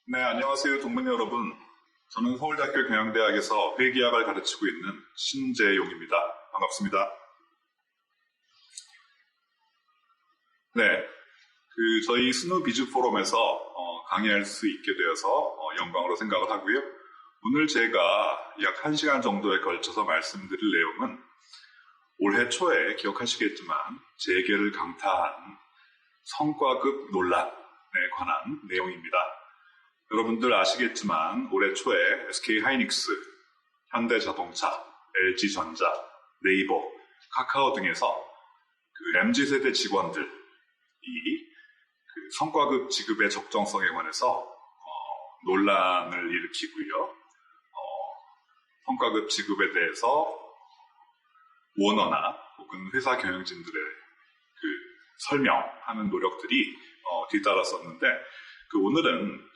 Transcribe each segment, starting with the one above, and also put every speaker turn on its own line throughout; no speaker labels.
네, 안녕하세요, 동문 여러분. 저는 서울대학교 경영대학에서 회계학을 가르치고 있는 신재용입니다. 반갑습니다. 네, 저희 스누 비즈 포럼에서 강의할 수 있게 되어서 영광으로 생각을 하고요. 오늘 제가 약 1시간 정도에 걸쳐서 말씀드릴 내용은 올해 초에 기억하시겠지만 재계를 강타한 성과급 논란에 관한 내용입니다. 여러분들 아시겠지만 올해 초에 SK하이닉스, 현대자동차, LG전자, 네이버, 카카오 등에서 MZ세대 직원들이 성과급 지급의 적정성에 관해서 논란을 일으키고요. 성과급 지급에 대해서 오너나 혹은 회사 경영진들의 설명하는 노력들이 뒤따랐었는데 오늘은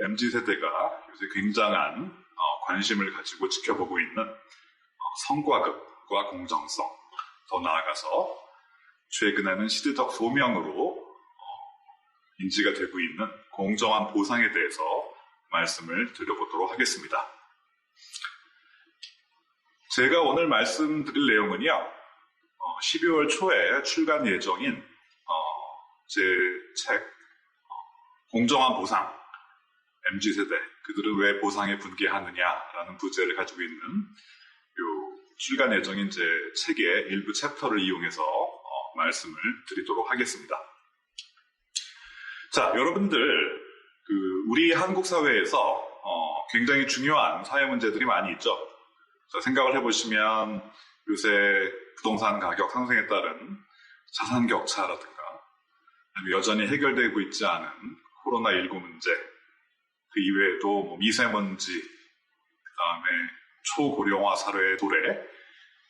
MZ세대가 요새 굉장한 관심을 가지고 지켜보고 있는 성과급과 공정성, 더 나아가서 최근에는 시대적 소명으로 인지가 되고 있는 공정한 보상에 대해서 말씀을 드려보도록 하겠습니다. 제가 오늘 말씀드릴 내용은요, 12월 초에 출간 예정인 제 책 공정한 보상, MZ세대, 그들은 왜 보상에 분개하느냐라는 부제를 가지고 있는 출간 예정인 제 책의 일부 챕터를 이용해서 말씀을 드리도록 하겠습니다. 자, 여러분들 우리 한국 사회에서 굉장히 중요한 사회 문제들이 많이 있죠. 자, 생각을 해보시면 요새 부동산 가격 상승에 따른 자산 격차라든가 여전히 해결되고 있지 않은 코로나19 문제, 그 이외에도 미세먼지, 그 다음에 초고령화 사회의 도래,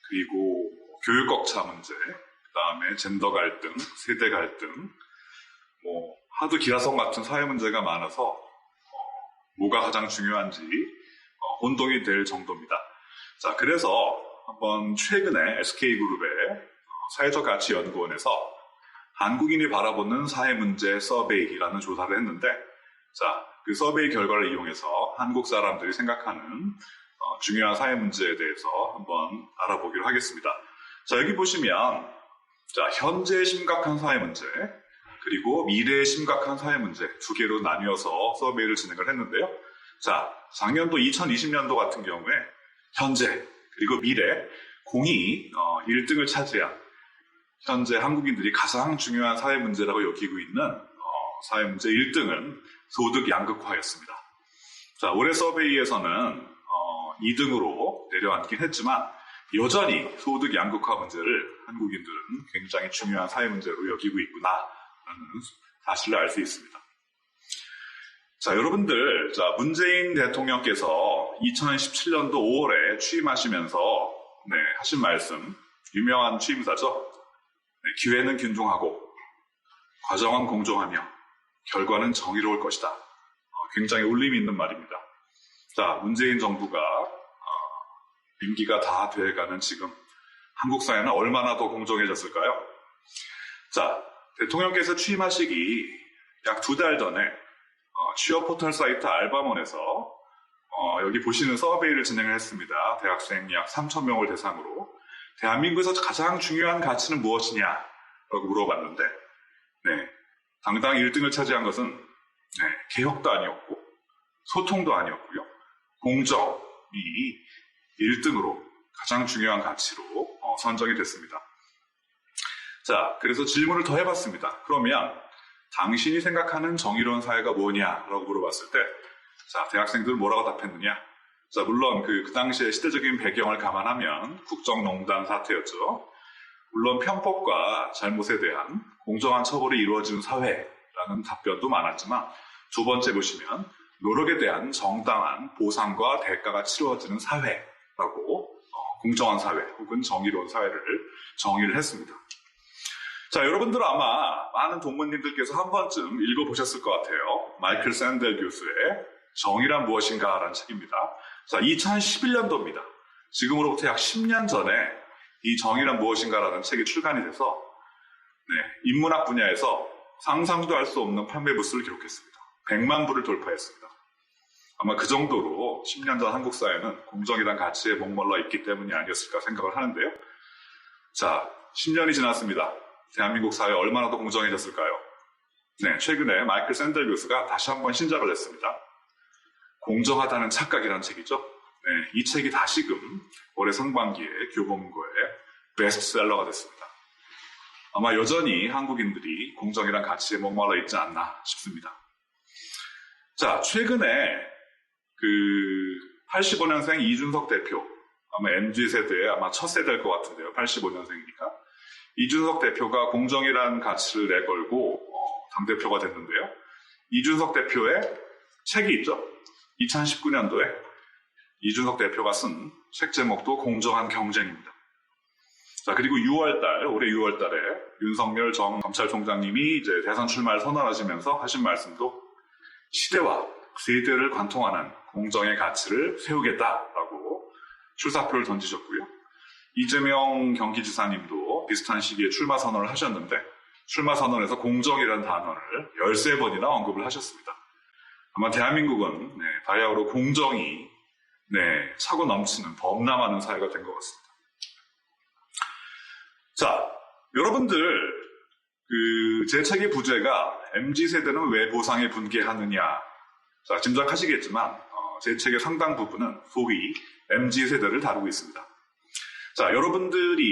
그리고 교육 격차 문제, 그 다음에 젠더 갈등, 세대 갈등, 하도 기라성 같은 사회 문제가 많아서 뭐가 가장 중요한지 혼동이 될 정도입니다. 자, 그래서 한번 최근에 SK그룹의 사회적 가치 연구원에서 한국인이 바라보는 사회 문제 서베이라는 조사를 했는데, 자, 그 서베이 결과를 이용해서 한국 사람들이 생각하는 중요한 사회 문제에 대해서 한번 알아보기로 하겠습니다. 자, 여기 보시면, 자, 현재 심각한 사회 문제, 그리고 미래의 심각한 사회 문제 두 개로 나뉘어서 서베이를 진행을 했는데요. 자, 작년도 2020년도 같은 경우에 현재 그리고 미래 공이 1등을 차지한 현재 한국인들이 가장 중요한 사회 문제라고 여기고 있는 사회 문제 1등은 소득 양극화였습니다. 자, 올해 서베이에서는 2등으로 내려앉긴 했지만 여전히 소득 양극화 문제를 한국인들은 굉장히 중요한 사회 문제로 여기고 있구나라는 사실을 알 수 있습니다. 자, 여러분들, 자, 문재인 대통령께서 2017년도 5월에 취임하시면서 하신 말씀, 유명한 취임사죠. 기회는 균등하고 과정은 공정하며 결과는 정의로울 것이다. 굉장히 울림이 있는 말입니다. 자, 문재인 정부가 임기가 다 돼가는 지금 한국 사회는 얼마나 더 공정해졌을까요? 자, 대통령께서 취임하시기 약 2달 전에 취업 포털 사이트 알바몬에서 여기 보시는 서베이를 진행을 했습니다. 대학생 약 3,000명을 대상으로 대한민국에서 가장 중요한 가치는 무엇이냐라고 물어봤는데, 당당 1등을 차지한 것은 개혁도 아니었고 소통도 아니었고요. 공정이 1등으로 가장 중요한 가치로 선정이 됐습니다. 자, 그래서 질문을 더 해봤습니다. 그러면 당신이 생각하는 정의로운 사회가 뭐냐라고 물어봤을 때, 자, 대학생들은 뭐라고 답했느냐? 자, 물론 그 당시의 시대적인 배경을 감안하면 국정농단 사태였죠. 물론 편법과 잘못에 대한 공정한 처벌이 이루어지는 사회라는 답변도 많았지만, 두 번째 보시면 노력에 대한 정당한 보상과 대가가 치루어지는 사회라고 공정한 사회 혹은 정의로운 사회를 정의를 했습니다. 자, 여러분들 아마 많은 동문님들께서 한 번쯤 읽어보셨을 것 같아요. 마이클 샌델 교수의 정의란 무엇인가라는 책입니다. 자, 2011년도입니다. 지금으로부터 약 10년 전에 이 정의란 무엇인가라는 책이 출간이 돼서 인문학 분야에서 상상도 할 수 없는 판매 부수를 기록했습니다. 100만 부를 돌파했습니다. 아마 그 정도로 10년 전 한국 사회는 공정이란 가치에 목말라 있기 때문이 아니었을까 생각을 하는데요. 자, 10년이 지났습니다. 대한민국 사회 얼마나 더 공정해졌을까요? 네, 최근에 마이클 샌델 교수가 다시 한번 신작을 냈습니다. 공정하다는 착각이라는 책이죠. 네, 이 책이 다시금 올해 상반기에 교보문고의 베스트셀러가 됐습니다. 아마 여전히 한국인들이 공정이란 가치에 목말라 있지 않나 싶습니다. 자, 최근에 85년생 이준석 대표, 아마 MZ세대의 아마 첫 세대일 것 같은데요. 85년생이니까. 이준석 대표가 공정이란 가치를 내걸고 당대표가 됐는데요. 이준석 대표의 책이 있죠. 2019년도에 이준석 대표가 쓴 책 제목도 공정한 경쟁입니다. 자, 그리고 올해 6월달에 윤석열 전 검찰총장님이 이제 대선 출마를 선언하시면서 하신 말씀도 시대와 세대를 관통하는 공정의 가치를 세우겠다라고 출사표를 던지셨고요. 이재명 경기지사님도 비슷한 시기에 출마 선언을 하셨는데 출마 선언에서 공정이라는 단어를 13번이나 언급을 하셨습니다. 아마 대한민국은 바야흐로 공정이 차고 넘치는 범람하는 사회가 된 것 같습니다. 자, 여러분들 제 책의 부제가 MZ세대는 왜 보상에 분개하느냐. 자, 짐작하시겠지만 제 책의 상당 부분은 소위 MZ세대를 다루고 있습니다. 자, 여러분들이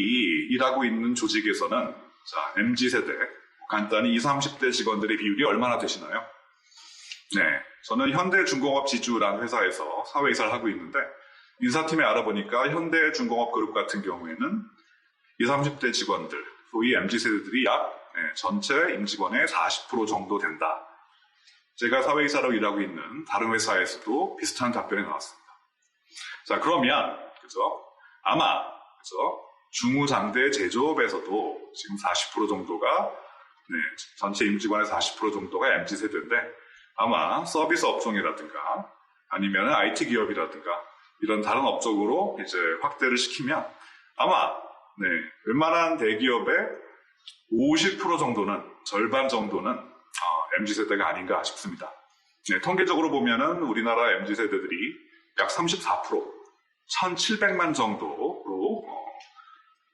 일하고 있는 조직에서는 자, MZ세대, 간단히 20, 30대 직원들의 비율이 얼마나 되시나요? 네, 저는 현대중공업 지주라는 회사에서 사회이사를 하고 있는데 인사팀에 알아보니까 현대중공업 그룹 같은 경우에는 20, 30대 직원들, 소위 MZ세대들이 약 전체 임직원의 40% 정도 된다. 제가 사회이사로 일하고 있는 다른 회사에서도 비슷한 답변이 나왔습니다. 자, 그러면 아마 중후장대 제조업에서도 지금 40% 정도가 전체 임직원의 40% 정도가 MZ세대인데 아마 서비스 업종이라든가 아니면 IT 기업이라든가 이런 다른 업종으로 이제 확대를 시키면 아마 웬만한 대기업의 50% 정도는 절반 정도는 MZ세대가 아닌가 싶습니다. 통계적으로 보면은 우리나라 MZ세대들이 약 34%, 1,700만 정도로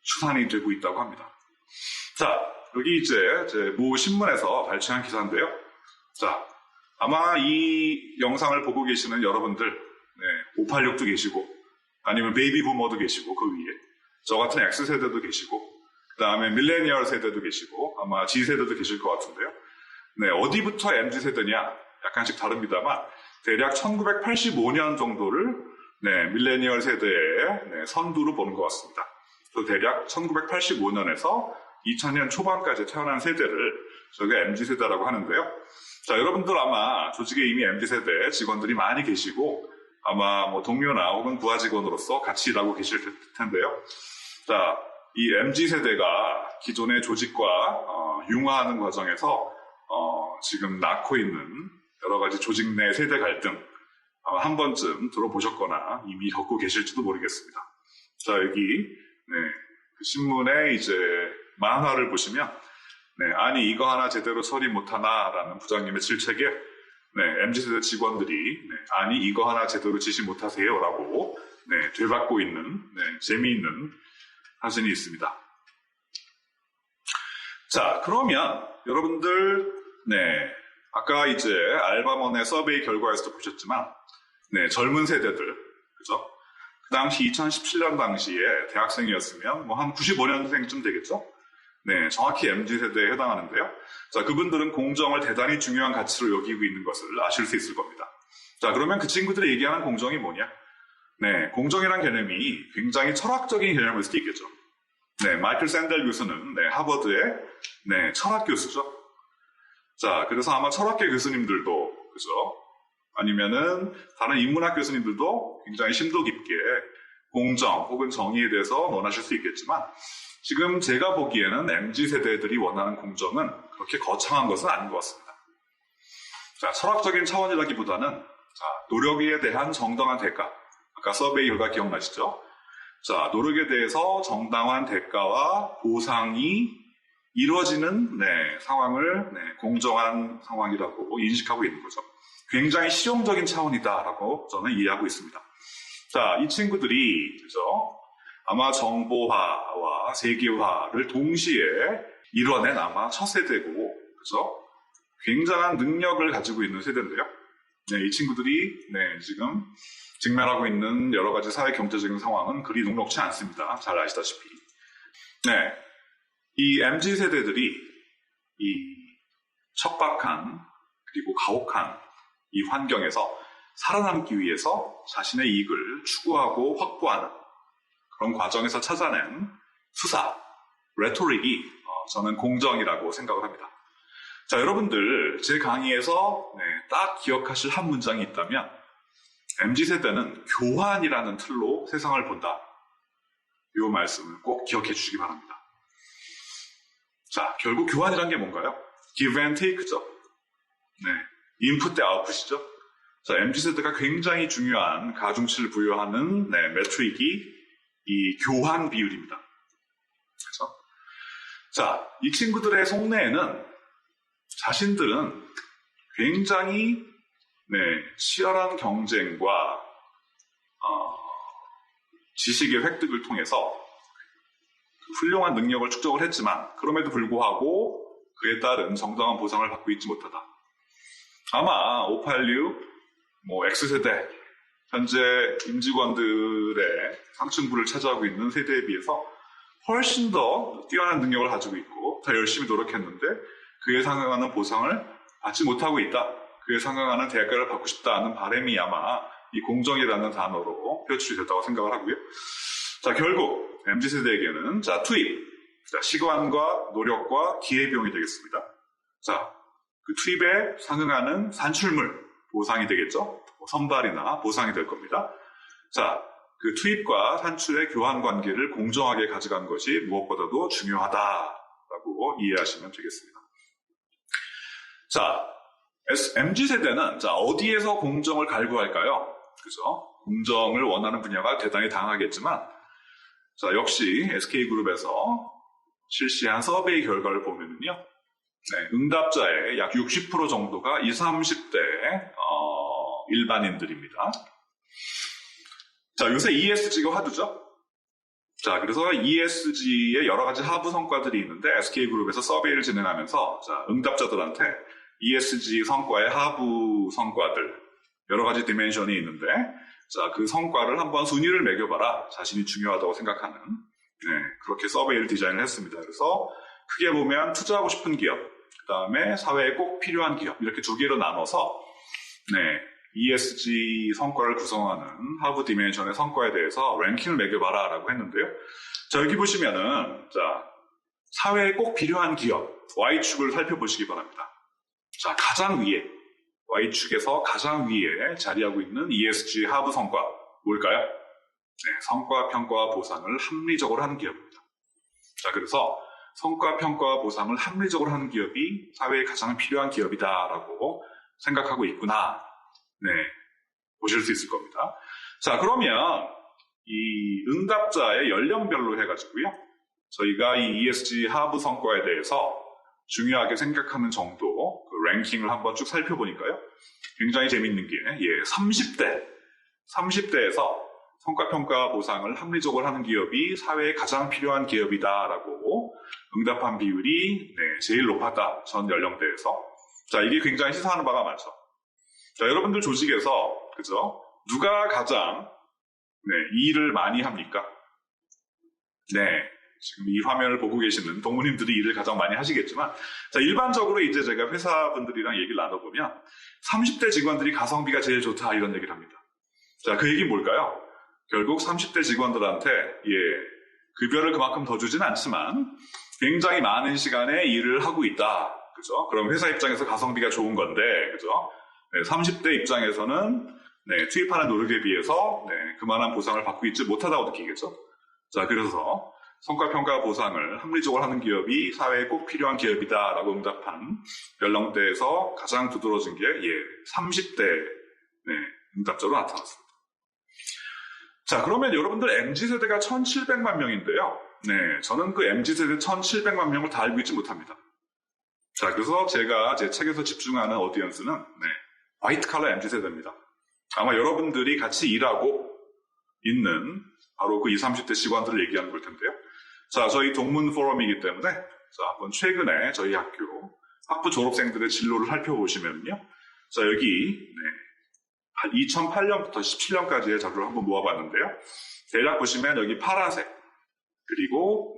추산이 되고 있다고 합니다. 자, 여기 이제 모 신문에서 발췌한 기사인데요. 자, 아마 이 영상을 보고 계시는 여러분들, 586도 계시고, 아니면 베이비 부머도 계시고, 그 위에. 저 같은 X세대도 계시고, 그 다음에 밀레니얼 세대도 계시고, 아마 G세대도 계실 것 같은데요. 어디부터 MZ세대냐? 약간씩 다릅니다만, 대략 1985년 정도를, 밀레니얼 세대의 선두로 보는 것 같습니다. 그래서 대략 1985년에서 2000년 초반까지 태어난 세대를 저희가 MZ세대라고 하는데요. 자, 여러분들 아마 조직에 이미 MZ세대 직원들이 많이 계시고, 아마 동료나 혹은 부하 직원으로서 같이 일하고 계실 텐데요. 자, 이 MZ세대가 기존의 조직과 융화하는 과정에서 지금 낳고 있는 여러 가지 조직 내 세대 갈등 아마 한 번쯤 들어보셨거나 이미 겪고 계실지도 모르겠습니다. 자, 여기 그 신문에 이제 만화를 보시면 아니 이거 하나 제대로 처리 못하나라는 부장님의 질책에 MZ세대 직원들이 아니 이거 하나 제대로 지시 못하세요라고 되받고 있는 재미있는 사진이 있습니다. 자, 그러면 여러분들 아까 이제 알바몬의 서베이 결과에서도 보셨지만 젊은 세대들 그죠? 그 당시 2017년 당시에 대학생이었으면 한 95년생쯤 되겠죠? 정확히 MZ세대에 해당하는데요. 자, 그분들은 공정을 대단히 중요한 가치로 여기고 있는 것을 아실 수 있을 겁니다. 자, 그러면 그 친구들이 얘기하는 공정이 뭐냐? 공정이란 개념이 굉장히 철학적인 개념일 수도 있겠죠. 마이클 샌델 교수는 하버드의 철학 교수죠. 자, 그래서 아마 철학계 교수님들도 그죠? 아니면은 다른 인문학 교수님들도 굉장히 심도 깊게 공정 혹은 정의에 대해서 논하실 수 있겠지만 지금 제가 보기에는 MZ세대들이 원하는 공정은 그렇게 거창한 것은 아닌 것 같습니다. 자, 철학적인 차원이라기보다는 자, 노력에 대한 정당한 대가. 아까 서베이 결과 기억나시죠? 자, 노력에 대해서 정당한 대가와 보상이 이루어지는 상황을 공정한 상황이라고 인식하고 있는 거죠. 굉장히 실용적인 차원이다라고 저는 이해하고 있습니다. 자, 이 친구들이 그죠? 아마 정보화와 세계화를 동시에 이뤄낸 아마 첫 세대고, 그죠? 굉장한 능력을 가지고 있는 세대인데요. 네, 이 친구들이 지금 직면하고 있는 여러 가지 사회 경제적인 상황은 그리 녹록치 않습니다. 잘 아시다시피. 네, 이 MZ 세대들이 이 척박한 그리고 가혹한 이 환경에서 살아남기 위해서 자신의 이익을 추구하고 확보하는 그런 과정에서 찾아낸 수사, 레토릭이 저는 공정이라고 생각을 합니다. 자, 여러분들 제 강의에서 딱 기억하실 한 문장이 있다면 MZ세대는 교환이라는 틀로 세상을 본다. 이 말씀을 꼭 기억해 주시기 바랍니다. 자, 결국 교환이란 게 뭔가요? give and take죠. 인풋 대 아웃풋이죠. 자, MZ세대가 굉장히 중요한 가중치를 부여하는 매트릭이 이 교환 비율입니다. 그렇죠? 자, 이 친구들의 속내에는 자신들은 굉장히 치열한 경쟁과 지식의 획득을 통해서 훌륭한 능력을 축적을 했지만 그럼에도 불구하고 그에 따른 정당한 보상을 받고 있지 못하다. 아마 586, X세대, 현재 임직원들의 상층부를 차지하고 있는 세대에 비해서 훨씬 더 뛰어난 능력을 가지고 있고 더 열심히 노력했는데 그에 상응하는 보상을 받지 못하고 있다. 그에 상응하는 대가를 받고 싶다는 바람이 아마 이 공정이라는 단어로 표출이 됐다고 생각을 하고요. 자, 결국 MZ세대에게는 투입, 시간과 노력과 기회비용이 되겠습니다. 자, 그 투입에 상응하는 산출물, 보상이 되겠죠. 선발이나 보상이 될 겁니다. 자, 그 투입과 산출의 교환 관계를 공정하게 가져간 것이 무엇보다도 중요하다라고 이해하시면 되겠습니다. 자, MZ세대는 어디에서 공정을 갈구할까요? 그죠? 공정을 원하는 분야가 대단히 다양하겠지만, 자, 역시 SK그룹에서 실시한 서베이 결과를 보면은요, 응답자의 약 60% 정도가 20, 30대 일반인들입니다. 자, 요새 ESG가 화두죠? 자, 그래서 ESG의 여러 가지 하부 성과들이 있는데 SK그룹에서 서베이를 진행하면서 응답자들한테 ESG 성과의 하부 성과들 여러 가지 디멘션이 있는데 자, 그 성과를 한번 순위를 매겨봐라. 자신이 중요하다고 생각하는 그렇게 서베이를 디자인을 했습니다. 그래서 크게 보면 투자하고 싶은 기업, 그 다음에 사회에 꼭 필요한 기업 이렇게 두 개로 나눠서 ESG 성과를 구성하는 하부 디멘션의 성과에 대해서 랭킹을 매겨봐라 라고 했는데요. 자, 여기 보시면은 자, 사회에 꼭 필요한 기업 Y축을 살펴보시기 바랍니다. 자, 가장 위에 Y축에서 가장 위에 자리하고 있는 ESG 하부 성과 뭘까요? 성과, 평가와 보상을 합리적으로 하는 기업입니다. 자, 그래서 성과, 평가와 보상을 합리적으로 하는 기업이 사회에 가장 필요한 기업이다라고 생각하고 있구나. 보실 수 있을 겁니다. 자, 그러면 이 응답자의 연령별로 해가지고요. 저희가 이 ESG 하부 성과에 대해서 중요하게 생각하는 정도 그 랭킹을 한번 쭉 살펴보니까요. 굉장히 재밌는 게 30대에서 성과평가 보상을 합리적으로 하는 기업이 사회에 가장 필요한 기업이다라고 응답한 비율이 제일 높았다. 전 연령대에서. 자, 이게 굉장히 시사하는 바가 많죠. 자, 여러분들 조직에서 그죠? 누가 가장 이 일을 많이 합니까? 지금 이 화면을 보고 계시는 동무님들이 일을 가장 많이 하시겠지만 자, 일반적으로 이제 제가 회사분들이랑 얘기를 나눠보면 30대 직원들이 가성비가 제일 좋다 이런 얘기를 합니다. 자, 그 얘기는 뭘까요? 결국 30대 직원들한테 급여를 그만큼 더 주진 않지만 굉장히 많은 시간에 일을 하고 있다. 그죠? 그럼 회사 입장에서 가성비가 좋은 건데, 그죠? 30대 입장에서는 투입하는 노력에 비해서 그만한 보상을 받고 있지 못하다고 느끼겠죠. 자, 그래서 성과평가 보상을 합리적으로 하는 기업이 사회에 꼭 필요한 기업이다라고 응답한 연령대에서 가장 두드러진 게 30대 응답자로 나타났습니다. 자, 그러면 여러분들 MZ세대가 1700만 명인데요. 저는 그 MZ세대 1700만 명을 다 알고 있지 못합니다. 자, 그래서 제가 제 책에서 집중하는 오디언스는 화이트 칼라 MZ세대입니다. 아마 여러분들이 같이 일하고 있는 바로 그 20, 30대 직원들을 얘기하는 걸 텐데요. 자, 저희 동문 포럼이기 때문에 자, 한번 최근에 저희 학부 졸업생들의 진로를 살펴보시면요. 자, 여기 2008년부터 17년까지의 자료를 한번 모아봤는데요. 대략 보시면 여기 파란색 그리고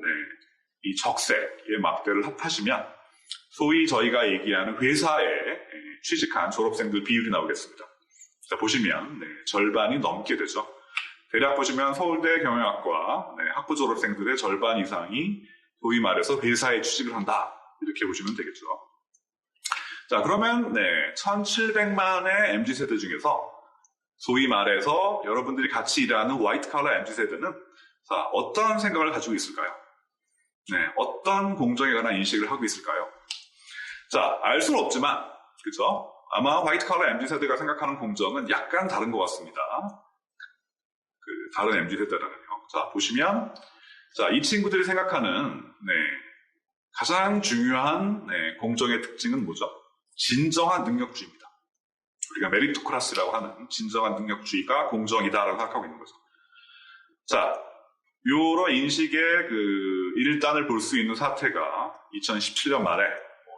이 적색의 막대를 합하시면 소위 저희가 얘기하는 회사에 취직한 졸업생들 비율이 나오겠습니다. 자, 보시면 절반이 넘게 되죠. 대략 보시면 서울대 경영학과 학부 졸업생들의 절반 이상이 소위 말해서 회사에 취직을 한다. 이렇게 보시면 되겠죠. 자, 그러면 1700만의 MZ세대 중에서 소위 말해서 여러분들이 같이 일하는 화이트 칼라 MZ세대는 자, 어떤 생각을 가지고 있을까요? 어떤 공정에 관한 인식을 하고 있을까요? 자, 알 수는 없지만, 그죠? 아마 화이트 칼라 MZ세대가 생각하는 공정은 약간 다른 것 같습니다. 다른 MZ세대라는요. 자, 보시면, 자, 이 친구들이 생각하는, 가장 중요한, 공정의 특징은 뭐죠? 진정한 능력주의입니다. 우리가 메리토크라시라고 하는 진정한 능력주의가 공정이다라고 생각하고 있는 거죠. 자, 요런 인식의 일단을 볼 수 있는 사태가 2017년 말에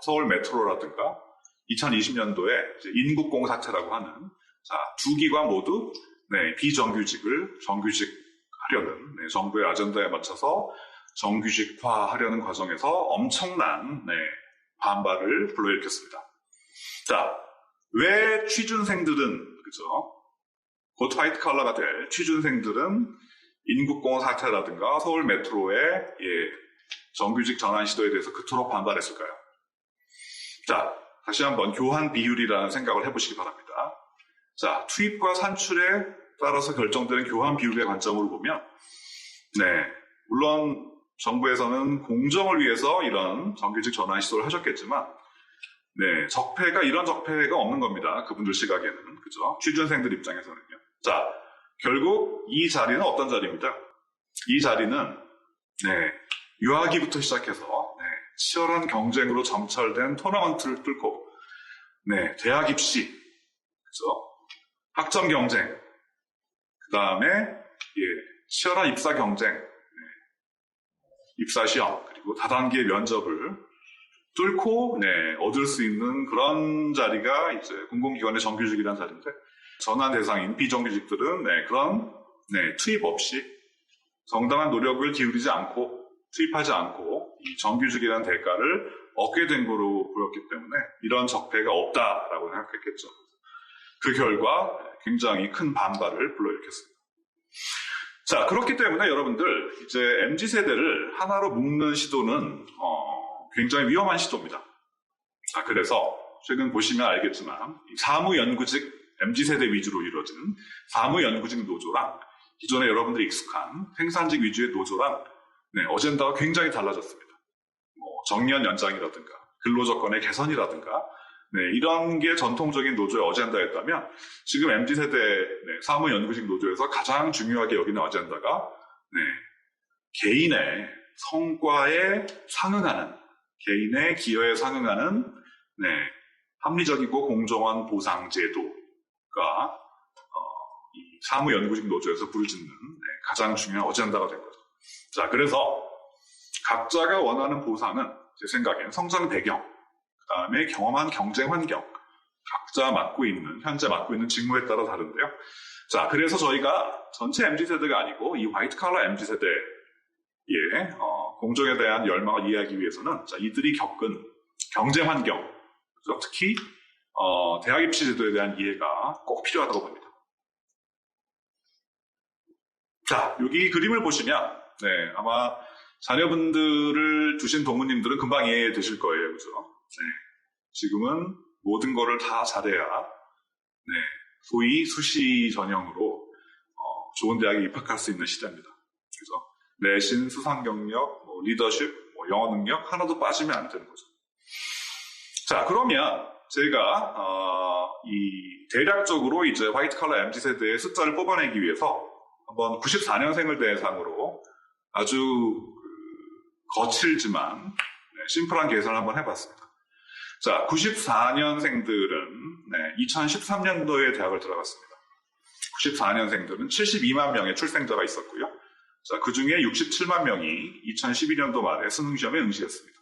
서울 메트로라든가 2020년도에 인국공 사태라고 하는 자, 두 기관 모두 비정규직을 정규직하려는 정부의 아젠다에 맞춰서 정규직화하려는 과정에서 엄청난 반발을 불러일으켰습니다. 자, 왜 취준생들은 그죠? 곧 화이트 칼라가 될 취준생들은 인국공원 사태라든가 서울 메트로의 정규직 전환 시도에 대해서 그토록 반발했을까요? 자, 다시 한번 교환 비율이라는 생각을 해보시기 바랍니다. 자, 투입과 산출에 따라서 결정되는 교환 비율의 관점으로 보면 물론 정부에서는 공정을 위해서 이런 정규직 전환 시도를 하셨겠지만 이런 적폐가 없는 겁니다. 그분들 시각에는. 그죠? 취준생들 입장에서는요. 자, 결국 이 자리는 어떤 자리입니다. 이 자리는 유아기부터 시작해서 치열한 경쟁으로 점철된 토너먼트를 뚫고 대학 입시, 그죠? 학점 경쟁, 그 다음에 치열한 입사 경쟁, 입사 시험, 그리고 다단계 면접을 뚫고 얻을 수 있는 그런 자리가 이제 공공기관의 정규직이라는 자리인데 전환 대상인 비정규직들은 그런 투입 없이 정당한 노력을 기울이지 않고 투입하지 않고 이 정규직이라는 대가를 얻게 된 거로 보였기 때문에 이런 적폐가 없다라고 생각했겠죠. 그 결과 굉장히 큰 반발을 불러일으켰습니다. 자, 그렇기 때문에 여러분들 이제 MZ세대를 하나로 묶는 시도는 굉장히 위험한 시도입니다. 자, 그래서 최근 보시면 알겠지만 사무연구직 MZ세대 위주로 이루어진 사무연구직 노조랑 기존에 여러분들이 익숙한 생산직 위주의 노조랑 어젠다가 굉장히 달라졌습니다. 정년 연장이라든가 근로조건의 개선이라든가 이런 게 전통적인 노조의 어젠다였다면 지금 MZ세대 사무연구직 노조에서 가장 중요하게 여기는 어젠다가 개인의 성과에 상응하는 개인의 기여에 상응하는 합리적이고 공정한 보상 제도가 이 사무연구직 노조에서 부르짖는 가장 중요한 어젠다가 된 거죠. 자, 그래서 각자가 원하는 보상은 제 생각엔 성장 배경, 그 다음에 경험한 경쟁 환경, 각자 현재 맡고 있는 직무에 따라 다른데요. 자, 그래서 저희가 전체 MZ세대가 아니고 이 화이트 칼라 MZ세대의 공정에 대한 열망을 이해하기 위해서는 자, 이들이 겪은 경쟁 환경, 특히 대학 입시 제도에 대한 이해가 꼭 필요하다고 봅니다. 자, 여기 그림을 보시면 아마 자녀분들을 두신 동무님들은 금방 이해되실 거예요. 그죠? 지금은 모든 거를 다 잘해야 소위 수시 전형으로 좋은 대학에 입학할 수 있는 시대입니다. 그죠? 내신, 수상 경력, 리더십, 영어 능력 하나도 빠지면 안 되는 거죠. 자, 그러면 제가 대략적으로 이제 화이트 칼라 MZ 세대의 숫자를 뽑아내기 위해서 한번 94년생을 대상으로 아주 거칠지만 심플한 계산을 한번 해봤습니다. 자, 94년생들은 2013년도에 대학을 들어갔습니다. 94년생들은 72만 명의 출생자가 있었고요. 자, 그 중에 67만 명이 2012년도 말에 수능시험에 응시했습니다.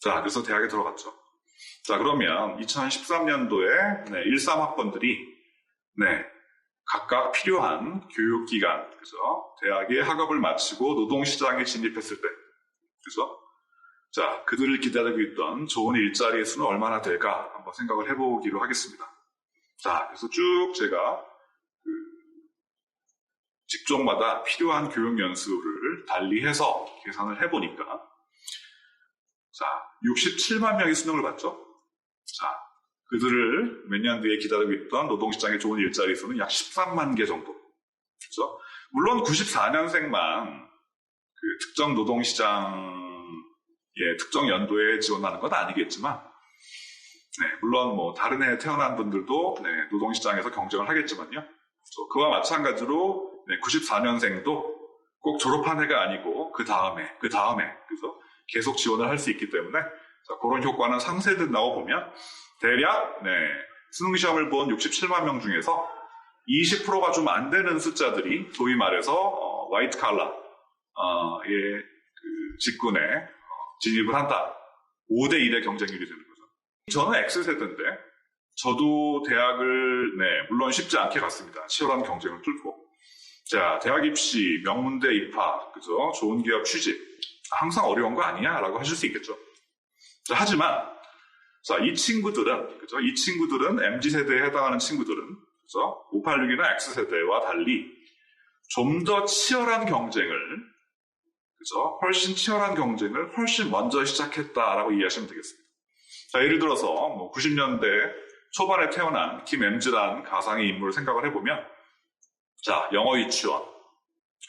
자, 그래서 대학에 들어갔죠. 자, 그러면 2013년도에 13학번들이 각각 필요한 교육기관, 그죠? 대학의 학업을 마치고 노동시장에 진입했을 때, 그죠? 자, 그들을 기다리고 있던 좋은 일자리의 수는 얼마나 될까 한번 생각을 해보기로 하겠습니다. 자, 그래서 쭉 제가 직종마다 필요한 교육 연수를 달리해서 계산을 해보니까, 자, 67만 명이 수능을 봤죠? 자, 그들을 몇 년 뒤에 기다리고 있던 노동시장의 좋은 일자리 수는 약 13만 개 정도. 그죠? 물론 94년생만 그 특정 노동시장의 특정 연도에 지원하는 건 아니겠지만, 물론 뭐 다른 해에 태어난 분들도 노동시장에서 경쟁을 하겠지만요. 그와 마찬가지로 94년생도 꼭 졸업한 해가 아니고 그 다음에 그래서 계속 지원을 할 수 있기 때문에 자, 그런 효과는 상쇄된다고 보면 대략 수능시험을 본 67만 명 중에서 20%가 좀 안 되는 숫자들이 소위 말해서 화이트 칼라의 직군에 진입을 한다. 5대 1의 경쟁률이 되는 거죠. 저는 X세대인데 저도 대학을 물론 쉽지 않게 갔습니다. 치열한 경쟁을 뚫고. 자, 대학 입시, 명문대 입학, 그죠? 좋은 기업 취직. 항상 어려운 거 아니야? 라고 하실 수 있겠죠. 자, 하지만, 자, 이 친구들은, 그죠? 이 친구들은 MZ세대에 해당하는 친구들은, 그죠? 586이나 X세대와 달리 좀 더 치열한 경쟁을, 그죠? 훨씬 치열한 경쟁을 훨씬 먼저 시작했다라고 이해하시면 되겠습니다. 자, 예를 들어서, 90년대 초반에 태어난 김MZ라는 가상의 인물을 생각을 해보면, 자, 영어 유치원,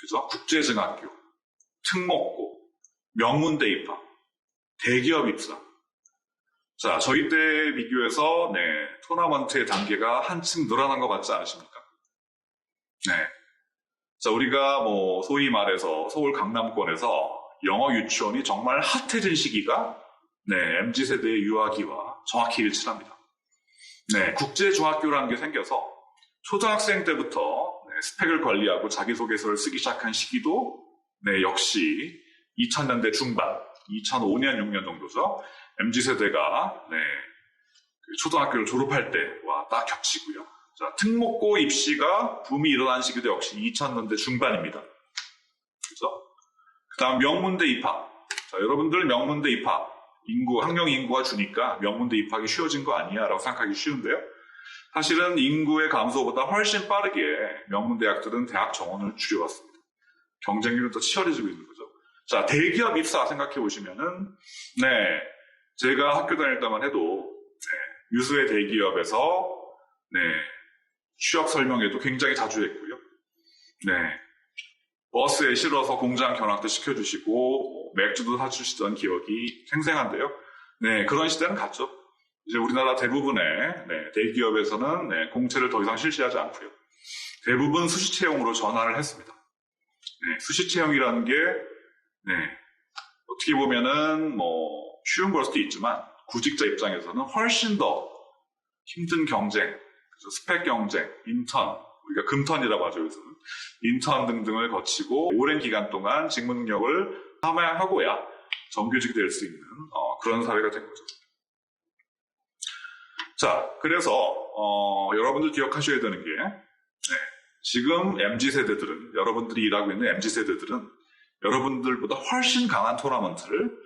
그죠? 국제증학교, 특목고, 명문대 입학, 대기업 입사. 자, 저희 때 비교해서, 토너먼트의 단계가 한층 늘어난 것 같지 않으십니까? 자, 우리가 소위 말해서 서울 강남권에서 영어 유치원이 정말 핫해진 시기가, MZ세대의 유아기와 정확히 일치합니다. 국제중학교라는 게 생겨서 초등학생 때부터 스펙을 관리하고 자기소개서를 쓰기 시작한 시기도 역시 2000년대 중반, 2005년, 6년 정도죠. MZ세대가 초등학교를 졸업할 때와 딱 겹치고요. 자, 특목고 입시가 붐이 일어난 시기도 역시 2000년대 중반입니다. 그죠? 그 다음 명문대 입학. 자, 여러분들 명문대 입학. 학령 인구가 주니까 명문대 입학이 쉬워진 거 아니야? 라고 생각하기 쉬운데요. 사실은 인구의 감소보다 훨씬 빠르게 명문대학들은 대학 정원을 줄여왔습니다. 경쟁률은 더 치열해지고 있는 거죠. 자, 대기업 입사 생각해 보시면은, 제가 학교 다닐 때만 해도, 유수의 대기업에서, 취업 설명회도 굉장히 자주 했고요. 버스에 실어서 공장 견학도 시켜주시고, 맥주도 사주시던 기억이 생생한데요. 그런 시대는 갔죠. 이제 우리나라 대부분의 대기업에서는 공채를 더 이상 실시하지 않고요. 대부분 수시 채용으로 전환을 했습니다. 수시 채용이라는 게 어떻게 보면은 쉬운 걸 수도 있지만 구직자 입장에서는 훨씬 더 힘든 경쟁, 스펙 경쟁, 인턴, 우리가 금턴이라고 하죠. 요즘은 인턴 등등을 거치고 오랜 기간 동안 직무 능력을 함양하고야 정규직이 될 수 있는 그런 사회가 된 거죠. 자, 그래서 여러분들 기억하셔야 되는 게 지금 MZ세대들은, 여러분들이 일하고 있는 MZ세대들은 여러분들보다 훨씬 강한 토너먼트를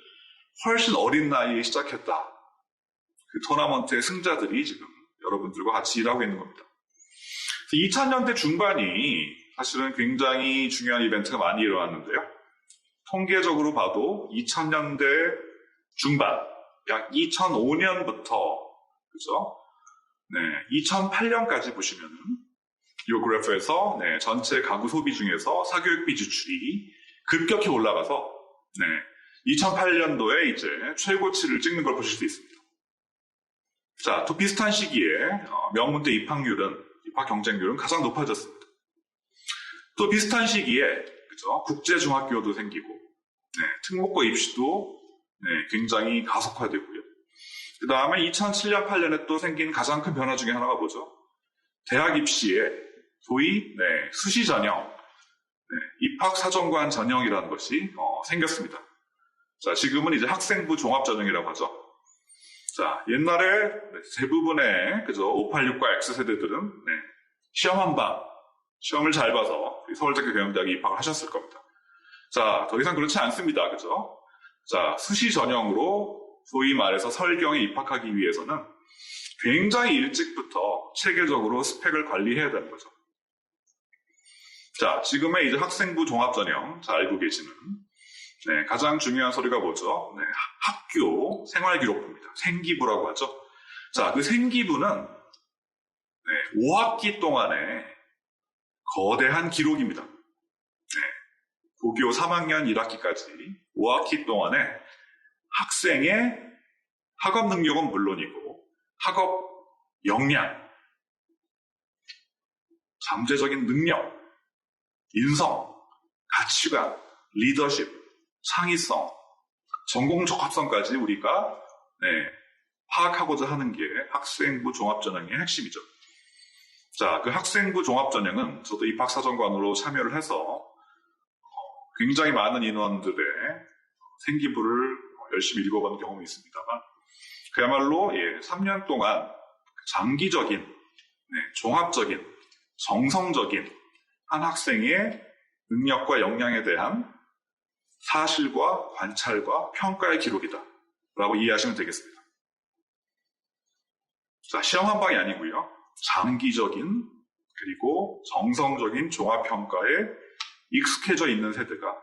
훨씬 어린 나이에 시작했다. 그 토너먼트의 승자들이 지금 여러분들과 같이 일하고 있는 겁니다. 2000년대 중반이 사실은 굉장히 중요한 이벤트가 많이 일어났는데요. 통계적으로 봐도 2000년대 중반, 약 2005년부터, 그죠? 2008년까지 보시면은, 이 그래프에서, 전체 가구 소비 중에서 사교육비 지출이 급격히 올라가서, 2008년도에 이제 최고치를 찍는 걸 보실 수 있습니다. 자, 또 비슷한 시기에, 명문대 입학 경쟁률은 가장 높아졌습니다. 또 비슷한 시기에, 그죠? 국제중학교도 생기고, 특목고 입시도 굉장히 가속화되고요. 그 다음에 2007년, 8년에 또 생긴 가장 큰 변화 중에 하나가 뭐죠? 대학 입시에 소위 수시 전형, 입학사정관 전형이라는 것이 생겼습니다. 자, 지금은 이제 학생부 종합전형이라고 하죠. 자, 옛날에 대부분의 586과 X세대들은 시험 한 방, 시험을 잘 봐서 서울대학교 경영대학에 입학을 하셨을 겁니다. 자, 더 이상 그렇지 않습니다. 그죠? 자, 수시 전형으로 소위 말해서 설경에 입학하기 위해서는 굉장히 일찍부터 체계적으로 스펙을 관리해야 되는 거죠. 자, 지금의 이제 학생부 종합전형, 잘 알고 계시는 가장 중요한 서류가 뭐죠? 학교 생활기록부입니다. 생기부라고 하죠. 자, 그 생기부는 5학기 동안의 거대한 기록입니다. 고교 3학년 1학기까지 5학기 동안의 학생의 학업 능력은 물론이고 학업 역량, 잠재적인 능력, 인성, 가치관, 리더십, 창의성, 전공 적합성까지 우리가 파악하고자 하는 게 학생부 종합전형의 핵심이죠. 자, 그 학생부 종합전형은 저도 입학사정관으로 참여를 해서 굉장히 많은 인원들의 생기부를 열심히 읽어본 경험이 있습니다만 그야말로 3년 동안 장기적인, 종합적인, 정성적인 한 학생의 능력과 역량에 대한 사실과 관찰과 평가의 기록이다 라고 이해하시면 되겠습니다. 자, 시험 한 방이 아니고요. 장기적인 그리고 정성적인 종합평가에 익숙해져 있는 세대가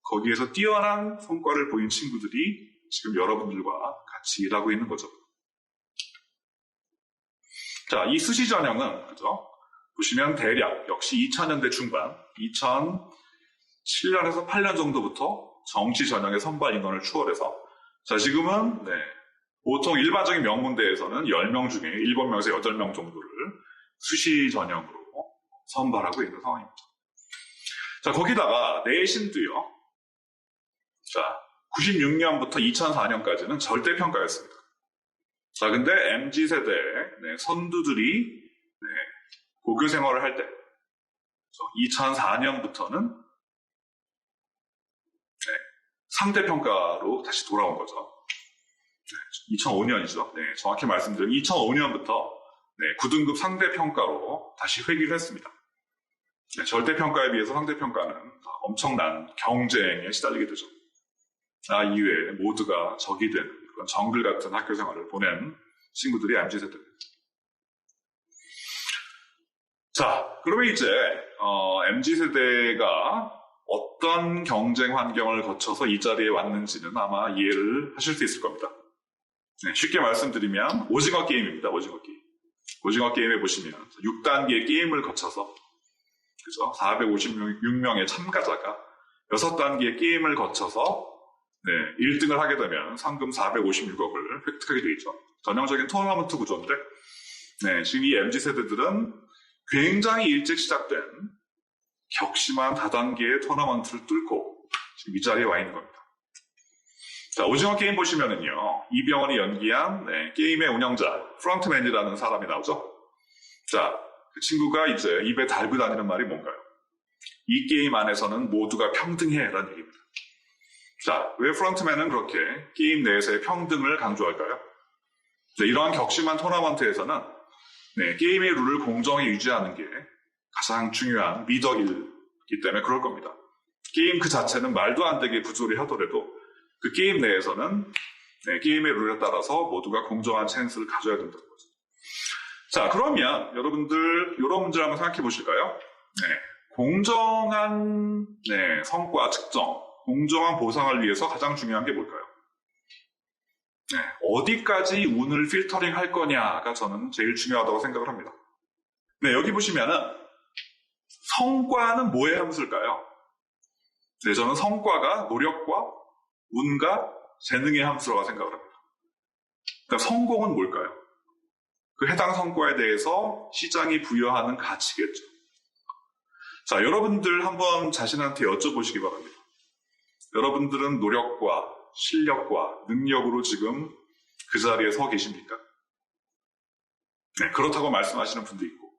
거기에서 뛰어난 성과를 보인 친구들이 지금 여러분들과 같이 일하고 있는 거죠. 자, 이 수시 전형은 그죠? 보시면 대략 역시 2000년대 중반, 2007년에서 8년 정도부터 정시 전형의 선발 인원을 추월해서 자, 지금은 보통 일반적인 명문대에서는 10명 중에 7명에서 8명 정도를 수시 전형으로 선발하고 있는 상황입니다. 자, 거기다가 내신도요. 자, 96년부터 2004년까지는 절대평가였습니다. 자, 근데 MZ세대 선두들이 고교 생활을 할 때 2004년부터는 상대평가로 다시 돌아온 거죠. 2005년이죠. 정확히 말씀드리면 2005년부터 9등급 상대평가로 다시 회귀를 했습니다. 절대평가에 비해서 상대평가는 엄청난 경쟁에 시달리게 되죠. 이외에 모두가 적이 되는 그런 정글 같은 학교 생활을 보낸 친구들이 MZ세대입니다. 자, 그러면 이제 MZ세대가 어떤 경쟁 환경을 거쳐서 이 자리에 왔는지는 아마 이해를 하실 수 있을 겁니다. 쉽게 말씀드리면 오징어 게임입니다. 오징어 게임. 오징어 게임에 보시면 6단계의 게임을 거쳐서 그죠? 456명의 참가자가 6단계의 게임을 거쳐서 1등을 하게 되면 상금 456억을 획득하게 되죠. 전형적인 토너먼트 구조인데 지금 이 MZ세대들은 굉장히 일찍 시작된 격심한 다단계의 토너먼트를 뚫고 지금 이 자리에 와 있는 겁니다. 자, 오징어 게임 보시면은요, 이병헌이 연기한 게임의 운영자, 프론트맨이라는 사람이 나오죠. 자, 그 친구가 이제 입에 달고 다니는 말이 뭔가요? 이 게임 안에서는 모두가 평등해라는 얘기입니다. 자, 왜 프론트맨은 그렇게 게임 내에서의 평등을 강조할까요? 자, 이러한 격심한 토너먼트에서는 게임의 룰을 공정히 유지하는 게 가장 중요한 미덕이기 때문에 그럴 겁니다. 게임 그 자체는 말도 안 되게 부조리 하더라도 그 게임 내에서는 게임의 룰에 따라서 모두가 공정한 찬스를 가져야 된다는 거죠. 자, 그러면 여러분들 이런 문제를 한번 생각해 보실까요? 공정한 성과 측정, 공정한 보상을 위해서 가장 중요한 게 뭘까요? 어디까지 운을 필터링 할 거냐가 저는 제일 중요하다고 생각을 합니다. 여기 보시면은 성과는 뭐의 함수일까요? 저는 성과가 노력과 운과 재능의 함수라고 생각을 합니다. 그러니까 성공은 뭘까요? 그 해당 성과에 대해서 시장이 부여하는 가치겠죠. 자, 여러분들 한번 자신한테 여쭤보시기 바랍니다. 여러분들은 노력과 실력과 능력으로 지금 그 자리에 서 계십니까? 네, 그렇다고 말씀하시는 분도 있고,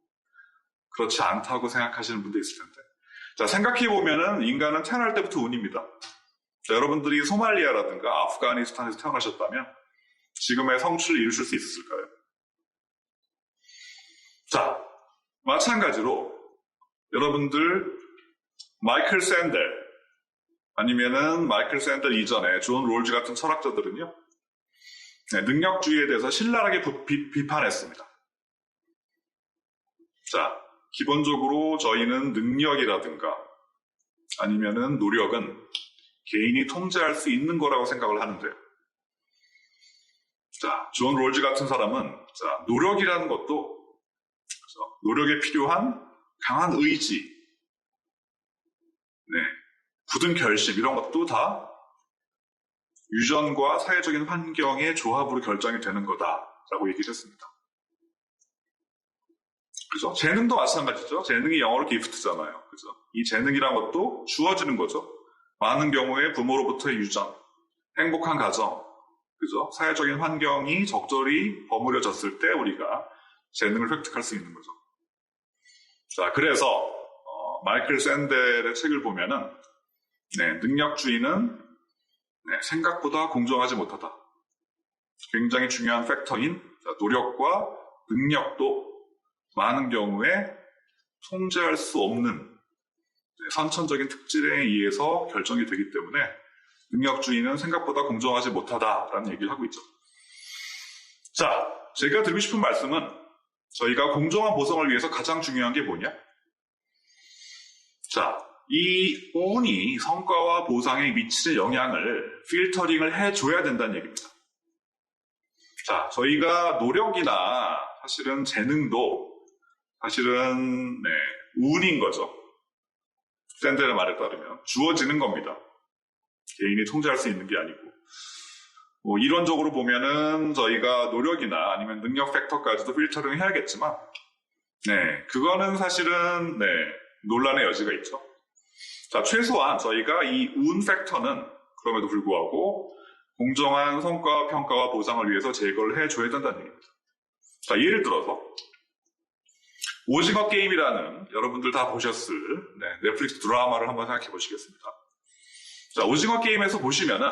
그렇지 않다고 생각하시는 분도 있을 텐데. 자, 생각해보면은 인간은 태어날 때부터 운입니다. 자, 여러분들이 소말리아라든가 아프가니스탄에서 태어나셨다면 지금의 성취를 이루실 수 있었을까요? 자, 마찬가지로 여러분들 마이클 샌델 아니면은 마이클 샌델 이전에 존 롤즈 같은 철학자들은요, 네, 능력주의에 대해서 신랄하게 비판했습니다. 자, 기본적으로 저희는 능력이라든가 아니면은 노력은 개인이 통제할 수 있는 거라고 생각을 하는데요. 자, 존 롤즈 같은 사람은 자, 노력이라는 것도 노력에 필요한 강한 의지, 네, 굳은 결심 이런 것도 다 유전과 사회적인 환경의 조합으로 결정이 되는 거다라고 얘기를 했습니다. 그죠? 재능도 마찬가지죠. 재능이 영어로 기프트잖아요. 그죠? 이 재능이란 것도 주어지는 거죠. 많은 경우에 부모로부터의 유전, 행복한 가정, 그죠? 사회적인 환경이 적절히 버무려졌을 때 우리가 재능을 획득할 수 있는 거죠. 자, 그래서 마이클 샌델의 책을 보면은 네, 능력주의는 네, 생각보다 공정하지 못하다. 굉장히 중요한 팩터인 노력과 능력도 많은 경우에 통제할 수 없는 선천적인 특질에 의해서 결정이 되기 때문에 능력주의는 생각보다 공정하지 못하다라는 얘기를 하고 있죠. 자, 제가 드리고 싶은 말씀은 저희가 공정한 보상을 위해서 가장 중요한 게 뭐냐? 자, 이 운이 성과와 보상에 미치는 영향을 필터링을 해줘야 된다는 얘기입니다. 자, 저희가 노력이나 사실은 재능도 사실은 네, 운인 거죠. 샌델의 말에 따르면 주어지는 겁니다. 개인이 통제할 수 있는 게 아니고 뭐 이론적으로 보면은 저희가 노력이나 아니면 능력 팩터까지도 필터링 해야겠지만 네, 그거는 사실은 네, 논란의 여지가 있죠. 자, 최소한 저희가 이 운 팩터는 그럼에도 불구하고 공정한 성과 평가와 보상을 위해서 제거를 해줘야 된다는 얘기입니다. 자, 예를 들어서 오징어 게임이라는 여러분들 다 보셨을 네, 넷플릭스 드라마를 한번 생각해 보시겠습니다. 자, 오징어 게임에서 보시면은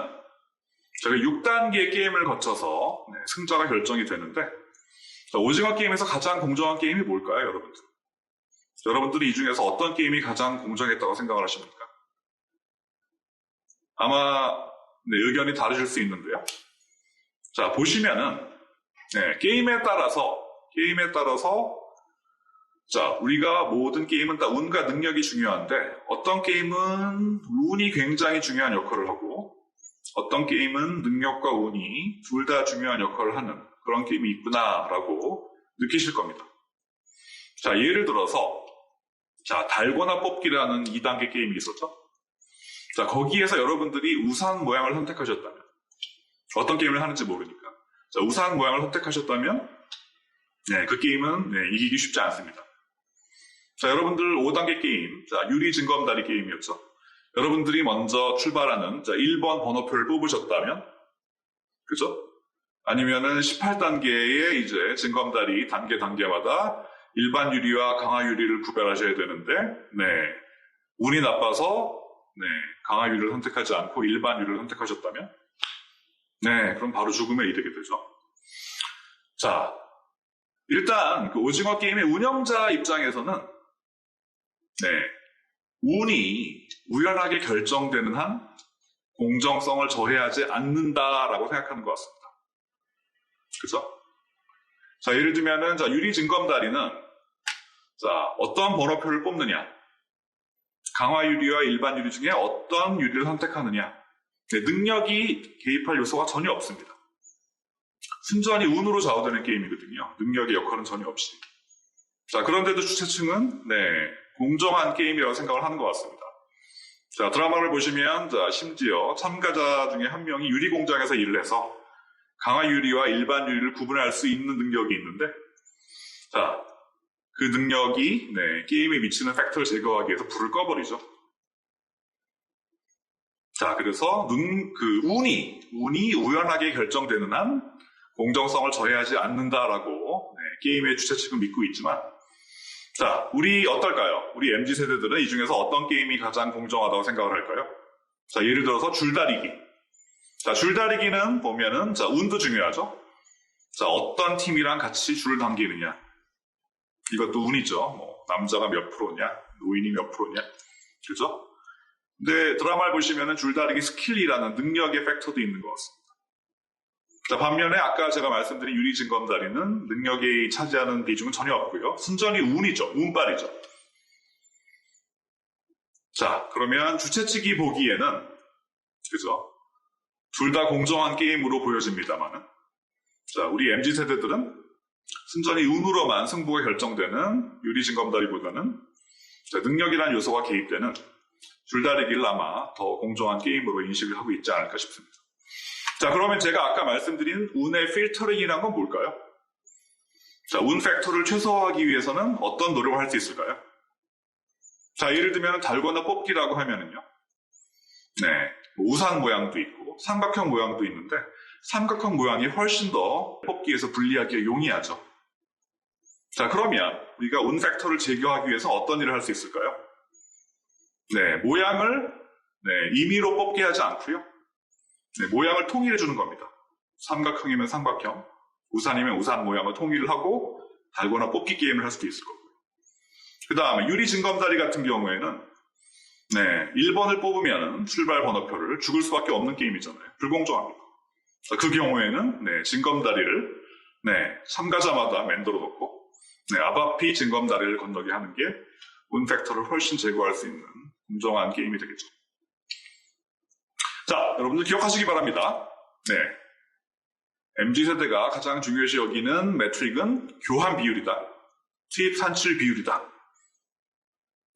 제가 6단계의 게임을 거쳐서 네, 승자가 결정이 되는데 자, 오징어 게임에서 가장 공정한 게임이 뭘까요, 여러분들? 여러분들이 이 중에서 어떤 게임이 가장 공정했다고 생각을 하십니까? 아마 네, 의견이 다르실 수 있는데요. 자, 보시면은 네, 게임에 따라서 자, 우리가 모든 게임은 다 운과 능력이 중요한데 어떤 게임은 운이 굉장히 중요한 역할을 하고 어떤 게임은 능력과 운이 둘 다 중요한 역할을 하는 그런 게임이 있구나라고 느끼실 겁니다. 자, 예를 들어서 자, 달고나 뽑기라는 2단계 게임이 있었죠. 자, 거기에서 여러분들이 우산 모양을 선택하셨다면 어떤 게임을 하는지 모르니까 자, 우산 모양을 선택하셨다면 네, 그 게임은 네, 이기기 쉽지 않습니다. 자, 여러분들 5단계 게임, 자, 유리 징검다리 게임이었죠. 여러분들이 먼저 출발하는, 자, 1번 번호표를 뽑으셨다면, 그죠? 아니면은 18단계의 이제 징검다리 단계마다 일반 유리와 강화 유리를 구별하셔야 되는데, 네. 운이 나빠서, 네. 강화 유리를 선택하지 않고 일반 유리를 선택하셨다면, 네. 그럼 바로 죽음에 이르게 되죠. 자, 일단 그 오징어 게임의 운영자 입장에서는 네, 운이 우연하게 결정되는 한 공정성을 저해하지 않는다라고 생각하는 것 같습니다. 그죠? 자, 예를 들면은 자, 유리 징검다리는 자, 어떤 번호표를 뽑느냐, 강화 유리와 일반 유리 중에 어떤 유리를 선택하느냐, 네, 능력이 개입할 요소가 전혀 없습니다. 순전히 운으로 좌우되는 게임이거든요. 능력의 역할은 전혀 없이. 자, 그런데도 주최층은 네, 공정한 게임이라고 생각을 하는 것 같습니다. 자, 드라마를 보시면 자, 심지어 참가자 중에 한 명이 유리 공장에서 일을 해서 강화 유리와 일반 유리를 구분할 수 있는 능력이 있는데 자, 그 능력이 네, 게임에 미치는 팩터를 제거하기 위해서 불을 꺼버리죠. 자, 그래서 운이 우연하게 결정되는 한 공정성을 저해하지 않는다라고 게임의 주최 측은 믿고 있지만, 자, 우리 어떨까요? 우리 MZ세대들은 이 중에서 어떤 게임이 가장 공정하다고 생각을 할까요? 자, 예를 들어서 줄다리기. 자, 줄다리기는 보면은, 자, 운도 중요하죠? 자, 어떤 팀이랑 같이 줄을 당기느냐. 이것도 운이죠. 뭐, 남자가 몇 프로냐, 노인이 몇 프로냐. 그죠? 근데 드라마를 보시면은 줄다리기 스킬이라는 능력의 팩터도 있는 것 같습니다. 자, 반면에 아까 제가 말씀드린 유리징검다리는 능력이 차지하는 비중은 전혀 없고요. 순전히 운이죠. 운빨이죠. 자, 그러면 주최 측이 보기에는, 그죠? 둘 다 공정한 게임으로 보여집니다만은, 자, 우리 MZ세대들은 순전히 운으로만 승부가 결정되는 유리징검다리보다는 능력이라는 요소가 개입되는 줄다리기를 아마 더 공정한 게임으로 인식을 하고 있지 않을까 싶습니다. 자, 그러면 제가 아까 말씀드린 운의 필터링이란 건 뭘까요? 자, 운 팩터를 최소화하기 위해서는 어떤 노력을 할 수 있을까요? 자, 예를 들면 달거나 뽑기라고 하면은요. 우산 모양도 있고 삼각형 모양도 있는데 삼각형 모양이 훨씬 더 뽑기에서 불리하기에 용이하죠. 자, 그러면 우리가 운 팩터를 제거하기 위해서 어떤 일을 할 수 있을까요? 모양을 임의로 뽑게 하지 않고요. 모양을 통일해 주는 겁니다. 삼각형이면 삼각형, 우산이면 우산 모양을 통일을 하고 달거나 뽑기 게임을 할 수도 있을 거고요. 그 다음에 유리징검다리 같은 경우에는 1번을 뽑으면 출발 번호표를 죽을 수밖에 없는 게임이잖아요. 불공정합니다. 그 경우에는 징검다리를 참가자마다 만들어 놓고 앞앞이 징검다리를 건너게 하는 게 운 팩터를 훨씬 제거할 수 있는 공정한 게임이 되겠죠. 자, 여러분들 기억하시기 바랍니다. MZ세대가 가장 중요시 여기는 매트릭은 교환 비율이다. 투입 산출 비율이다.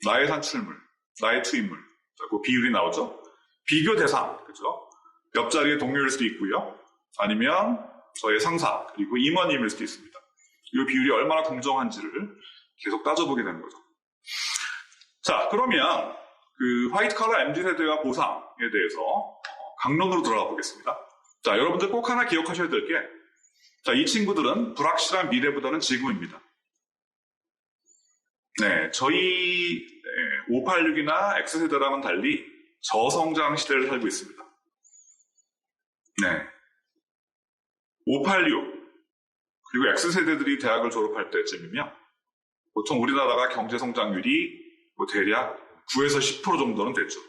나의 산출물, 나의 투입물. 자, 그 비율이 나오죠. 비교 대상, 그죠? 옆자리의 동료일 수도 있고요. 아니면 저의 상사, 그리고 임원님일 수도 있습니다. 이 비율이 얼마나 공정한지를 계속 따져보게 되는 거죠. 자, 그러면 그 화이트 칼라 MZ세대와 보상에 대해서 강론으로 들어가 보겠습니다. 자, 여러분들 꼭 하나 기억하셔야 될 게, 자, 이 친구들은 불확실한 미래보다는 지금입니다. 저희 586이나 X세대랑은 달리 저성장 시대를 살고 있습니다. 586 그리고 X세대들이 대학을 졸업할 때쯤이면 보통 우리나라가 경제성장률이 대략 9에서 10% 정도는 됐죠.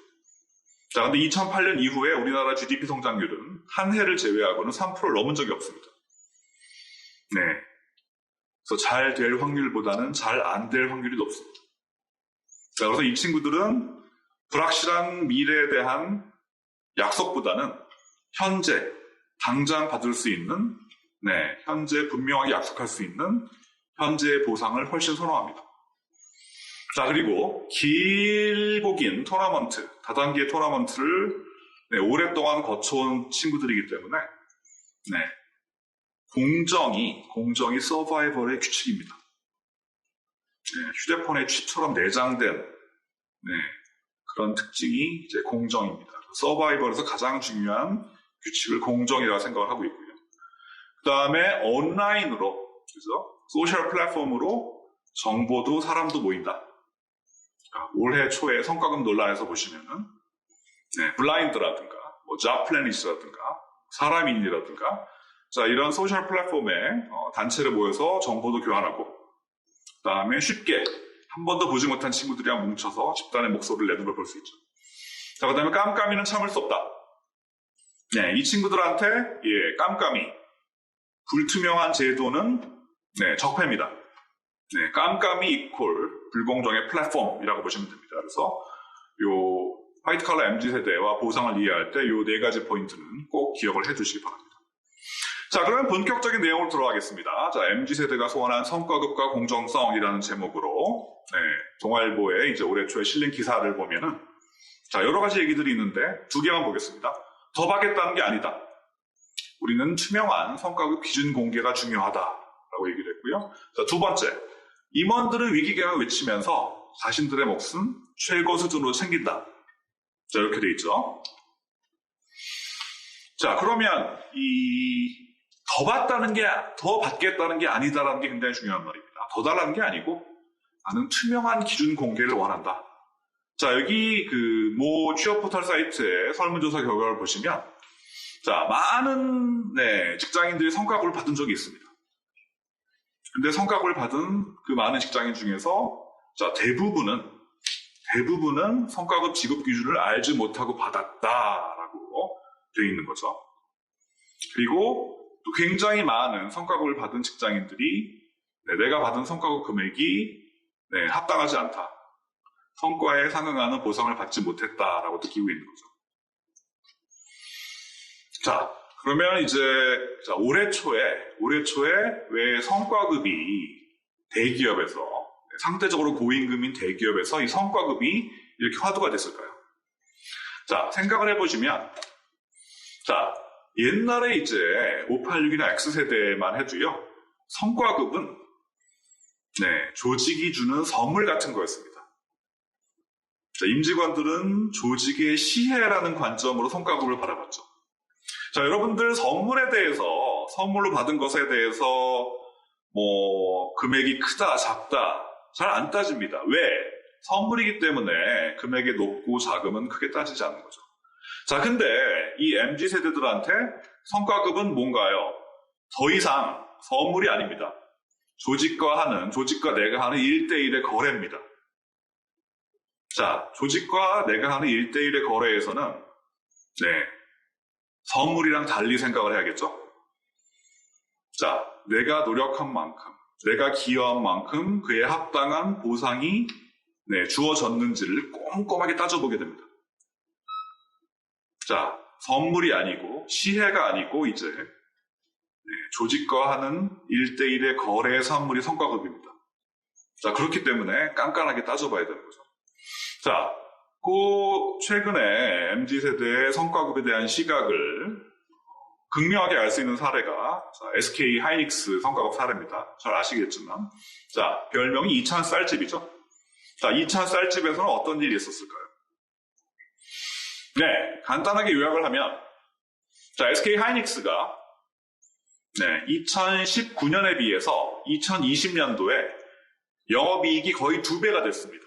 자, 근데 2008년 이후에 우리나라 GDP 성장률은 한 해를 제외하고는 3%를 넘은 적이 없습니다. 그래서 잘 될 확률보다는 잘 안 될 확률이 높습니다. 자, 그래서 이 친구들은 불확실한 미래에 대한 약속보다는 현재, 당장 받을 수 있는, 현재 분명하게 약속할 수 있는 현재의 보상을 훨씬 선호합니다. 자, 그리고 길고 긴 토너먼트, 다단계 토너먼트를 오랫동안 거쳐온 친구들이기 때문에 공정이 서바이벌의 규칙입니다. 휴대폰의 칩처럼 내장된 그런 특징이 이제 공정입니다. 서바이벌에서 가장 중요한 규칙을 공정이라고 생각을 하고 있고요. 그 다음에 온라인으로, 그죠? 소셜 플랫폼으로 정보도 사람도 모인다. 올해 초에 성과급 논란에서 보시면은 블라인드라든가 잡플래닛이라든가 사람인이라든가 자, 이런 소셜 플랫폼에 단체를 모여서 정보도 교환하고 그 다음에 쉽게 한 번도 보지 못한 친구들이랑 뭉쳐서 집단의 목소리를 내는 걸 볼 수 있죠. 자, 그 다음에 깜깜이는 참을 수 없다. 이 친구들한테 깜깜이 불투명한 제도는 적폐입니다. 깜깜이 이퀄 불공정의 플랫폼이라고 보시면 됩니다. 그래서 요 화이트 칼라 MZ세대와 보상을 이해할 때 요 4가지 포인트는 꼭 기억을 해두시기 바랍니다. 자, 그러면 본격적인 내용으로 들어가겠습니다. 자, MZ세대가 소원한 성과급과 공정성이라는 제목으로 동아일보에 이제 올해 초에 실린 기사를 보면은 자, 여러 가지 얘기들이 있는데 2개만 보겠습니다. 더 받겠다는 게 아니다. 우리는 투명한 성과급 기준 공개가 중요하다라고 얘기를 했고요. 자, 2번째. 임원들은 위기감을 외치면서 자신들의 몫은 최고 수준으로 챙긴다. 자, 이렇게 돼 있죠. 자, 그러면 이 더 받겠다는 게 아니다라는 게 굉장히 중요한 말입니다. 더 달라는 게 아니고 나는 투명한 기준 공개를 원한다. 자, 여기 모 취업 포털 사이트의 설문조사 결과를 보시면, 자, 많은, 직장인들이 성과급을 받은 적이 있습니다. 근데 성과급을 받은 그 많은 직장인 중에서, 자, 대부분은 성과급 지급 기준을 알지 못하고 받았다라고 되어 있는 거죠. 그리고 또 굉장히 많은 성과급을 받은 직장인들이 내가 받은 성과급 금액이 합당하지 않다. 성과에 상응하는 보상을 받지 못했다라고 느끼고 있는 거죠. 자, 그러면 이제 올해 초에 왜 성과급이 대기업에서 상대적으로 고임금인 대기업에서 이 성과급이 이렇게 화두가 됐을까요? 자, 생각을 해보시면, 자, 옛날에 이제 586이나 X세대만 해도요, 성과급은 조직이 주는 선물 같은 거였습니다. 자, 임직원들은 조직의 시혜라는 관점으로 성과급을 바라봤죠. 자, 여러분들 선물로 받은 것에 대해서 금액이 크다, 작다 잘 안 따집니다. 왜? 선물이기 때문에 금액이 높고 작음은 크게 따지지 않는 거죠. 자, 근데 이 MZ세대들한테 성과급은 뭔가요? 더 이상 선물이 아닙니다. 조직과 내가 하는 1대1의 거래입니다. 자, 조직과 내가 하는 1대1의 거래에서는 선물이랑 달리 생각을 해야겠죠? 자, 내가 노력한 만큼, 내가 기여한 만큼 그에 합당한 보상이 주어졌는지를 꼼꼼하게 따져보게 됩니다. 자, 선물이 아니고 시혜가 아니고 이제 조직과 하는 1대1의 거래의 선물이 성과급입니다. 자, 그렇기 때문에 깐깐하게 따져봐야 되는 거죠. 자, 최근에 MZ세대의 성과급에 대한 시각을 극명하게 알 수 있는 사례가 SK 하이닉스 성과급 사례입니다. 잘 아시겠지만, 자, 별명이 2찬 쌀집이죠. 자, 2찬 쌀집에서는 어떤 일이 있었을까요? 간단하게 요약을 하면, 자, SK 하이닉스가 2019년에 비해서 2020년도에 영업이익이 거의 2배가 됐습니다.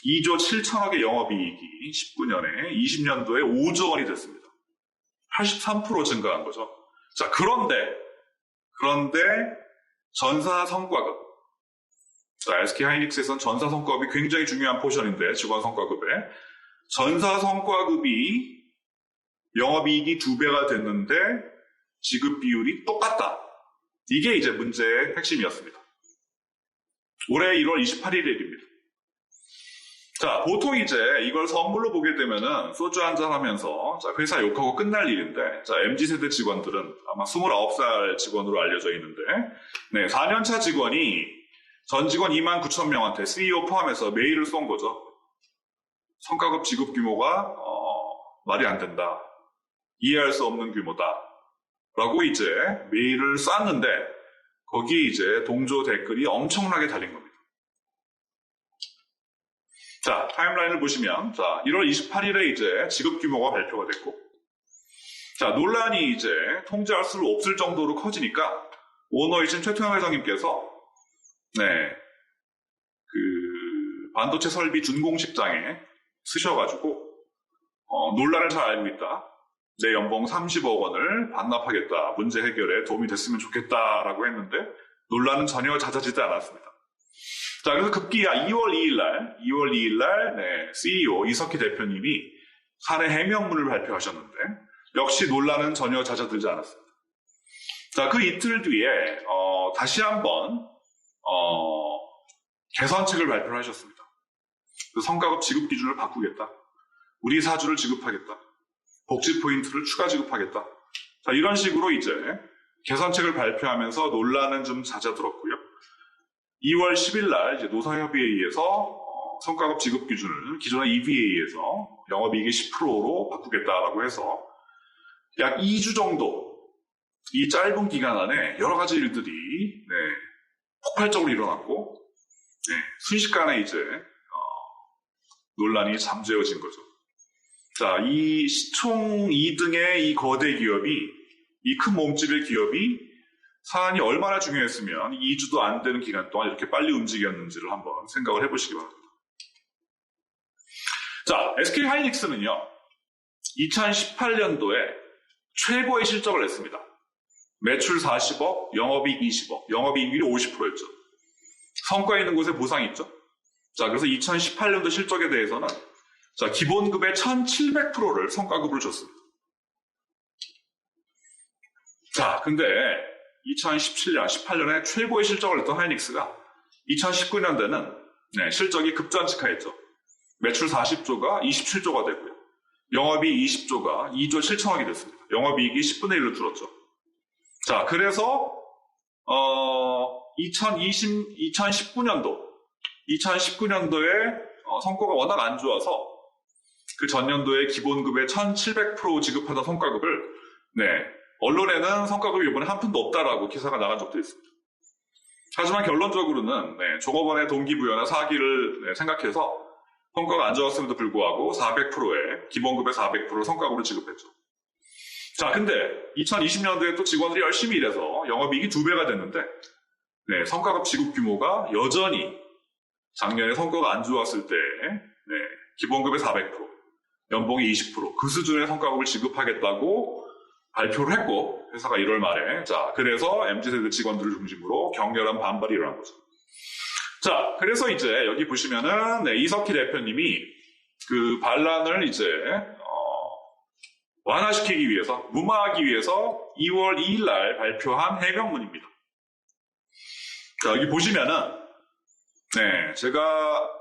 2조 7천억의 영업이익이 19년에 20년도에 5조 원이 됐습니다. 83% 증가한 거죠. 자, 그런데 전사 성과급. 자, SK 하이닉스에서는 전사 성과급이 굉장히 중요한 포션인데, 직원 성과급에. 전사 성과급이 영업이익이 2배가 됐는데 지급 비율이 똑같다. 이게 이제 문제의 핵심이었습니다. 올해 1월 28일 일입니다. 자, 보통 이제 이걸 선물로 보게 되면은 소주 한잔 하면서 회사 욕하고 끝날 일인데, 자, MZ세대 직원들은 아마 29살 직원으로 알려져 있는데, 4년차 직원이 전 직원 29,000명한테 CEO 포함해서 메일을 쏜 거죠. 성과급 지급 규모가 말이 안 된다. 이해할 수 없는 규모다. 라고 이제 메일을 쐈는데, 거기에 이제 동조 댓글이 엄청나게 달린 겁니다. 자, 타임라인을 보시면, 자, 1월 28일에 이제 지급 규모가 발표가 됐고, 자, 논란이 이제 통제할 수 없을 정도로 커지니까, 오너이신 최태형 회장님께서, 반도체 설비 준공식장에 쓰셔가지고, 논란을 잘 알고 있다. 내 연봉 30억 원을 반납하겠다. 문제 해결에 도움이 됐으면 좋겠다라고 했는데, 논란은 전혀 잦아지지 않았습니다. 자, 그래서 급기야 2월 2일 날 CEO 이석희 대표님이 사내 해명문을 발표하셨는데, 역시 논란은 전혀 잦아들지 않았습니다. 자, 그 이틀 뒤에 다시 한번 개선책을 발표를 하셨습니다. 성과급 지급 기준을 바꾸겠다. 우리 사주를 지급하겠다. 복지 포인트를 추가 지급하겠다. 자, 이런 식으로 이제 개선책을 발표하면서 논란은 좀 잦아들었고요. 2월 10일 날 이제 노사협의회에 의해서 성과급 지급 기준을 기존의 EVA에서 영업이익이 10%로 바꾸겠다라고 해서 약 2주 정도 이 짧은 기간 안에 여러 가지 일들이 폭발적으로 일어났고 순식간에 이제 논란이 잠재워진 거죠. 자, 이 시총 2등의 이 거대 기업이 이 큰 몸집의 기업이 사안이 얼마나 중요했으면 2주도 안 되는 기간 동안 이렇게 빨리 움직였는지를 한번 생각을 해보시기 바랍니다. 자, SK 하이닉스는요, 2018년도에 최고의 실적을 냈습니다. 매출 40억, 영업이익 20억, 영업이익률이 50%였죠. 성과 있는 곳에 보상이 있죠. 자, 그래서 2018년도 실적에 대해서는 자, 기본급의 1700%를 성과급으로 줬습니다. 자, 근데 2017년, 18년에 최고의 실적을 냈던 하이닉스가 2019년대는 실적이 급전직하였죠. 매출 40조가 27조가 되고요. 영업이익 20조가 2조 7천억이 됐습니다. 영업이익이 10분의 1로 줄었죠. 자, 그래서 2019년도에 성과가 워낙 안 좋아서 그 전년도에 기본급의 1700% 지급하던 성과급을 언론에는 성과급이 이번에 한 푼도 없다라고 기사가 나간 적도 있습니다. 하지만 결론적으로는 종업원의 동기부여나 사기를 생각해서 성과가 안 좋았음에도 불구하고 400%의 기본급의 400% 성과급을 지급했죠. 자, 근데 2020년도에 또 직원들이 열심히 일해서 영업이익이 2배가 됐는데 성과급 지급 규모가 여전히 작년에 성과가 안 좋았을 때 기본급의 400%, 연봉이 20%, 그 수준의 성과급을 지급하겠다고 발표를 했고 회사가 1월 말에 자, 그래서 MZ세대 직원들을 중심으로 격렬한 반발이 일어난 거죠. 자, 그래서 이제 여기 보시면은 이석희 대표님이 그 반란을 이제 완화시키기 위해서, 무마하기 위해서 2월 2일 날 발표한 해명문입니다. 자, 여기 보시면은 제가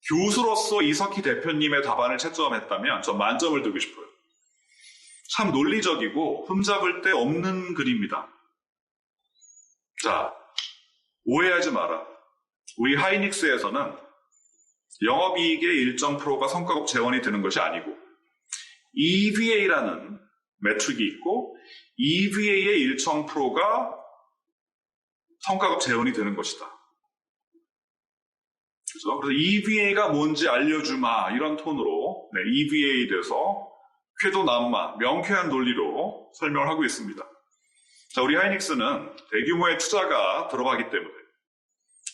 교수로서 이석희 대표님의 답안을 채점했다면 전 만점을 드리고 싶어요. 참 논리적이고 흠잡을 데 없는 글입니다. 자, 오해하지 마라. 우리 하이닉스에서는 영업이익의 일정 프로가 성과급 재원이 되는 것이 아니고 EVA라는 매출이 있고 EVA의 일정 프로가 성과급 재원이 되는 것이다. 그래서 EVA가 뭔지 알려주마 이런 톤으로 EVA에 대해서 쾌도남마, 명쾌한 논리로 설명을 하고 있습니다. 자, 우리 하이닉스는 대규모의 투자가 들어가기 때문에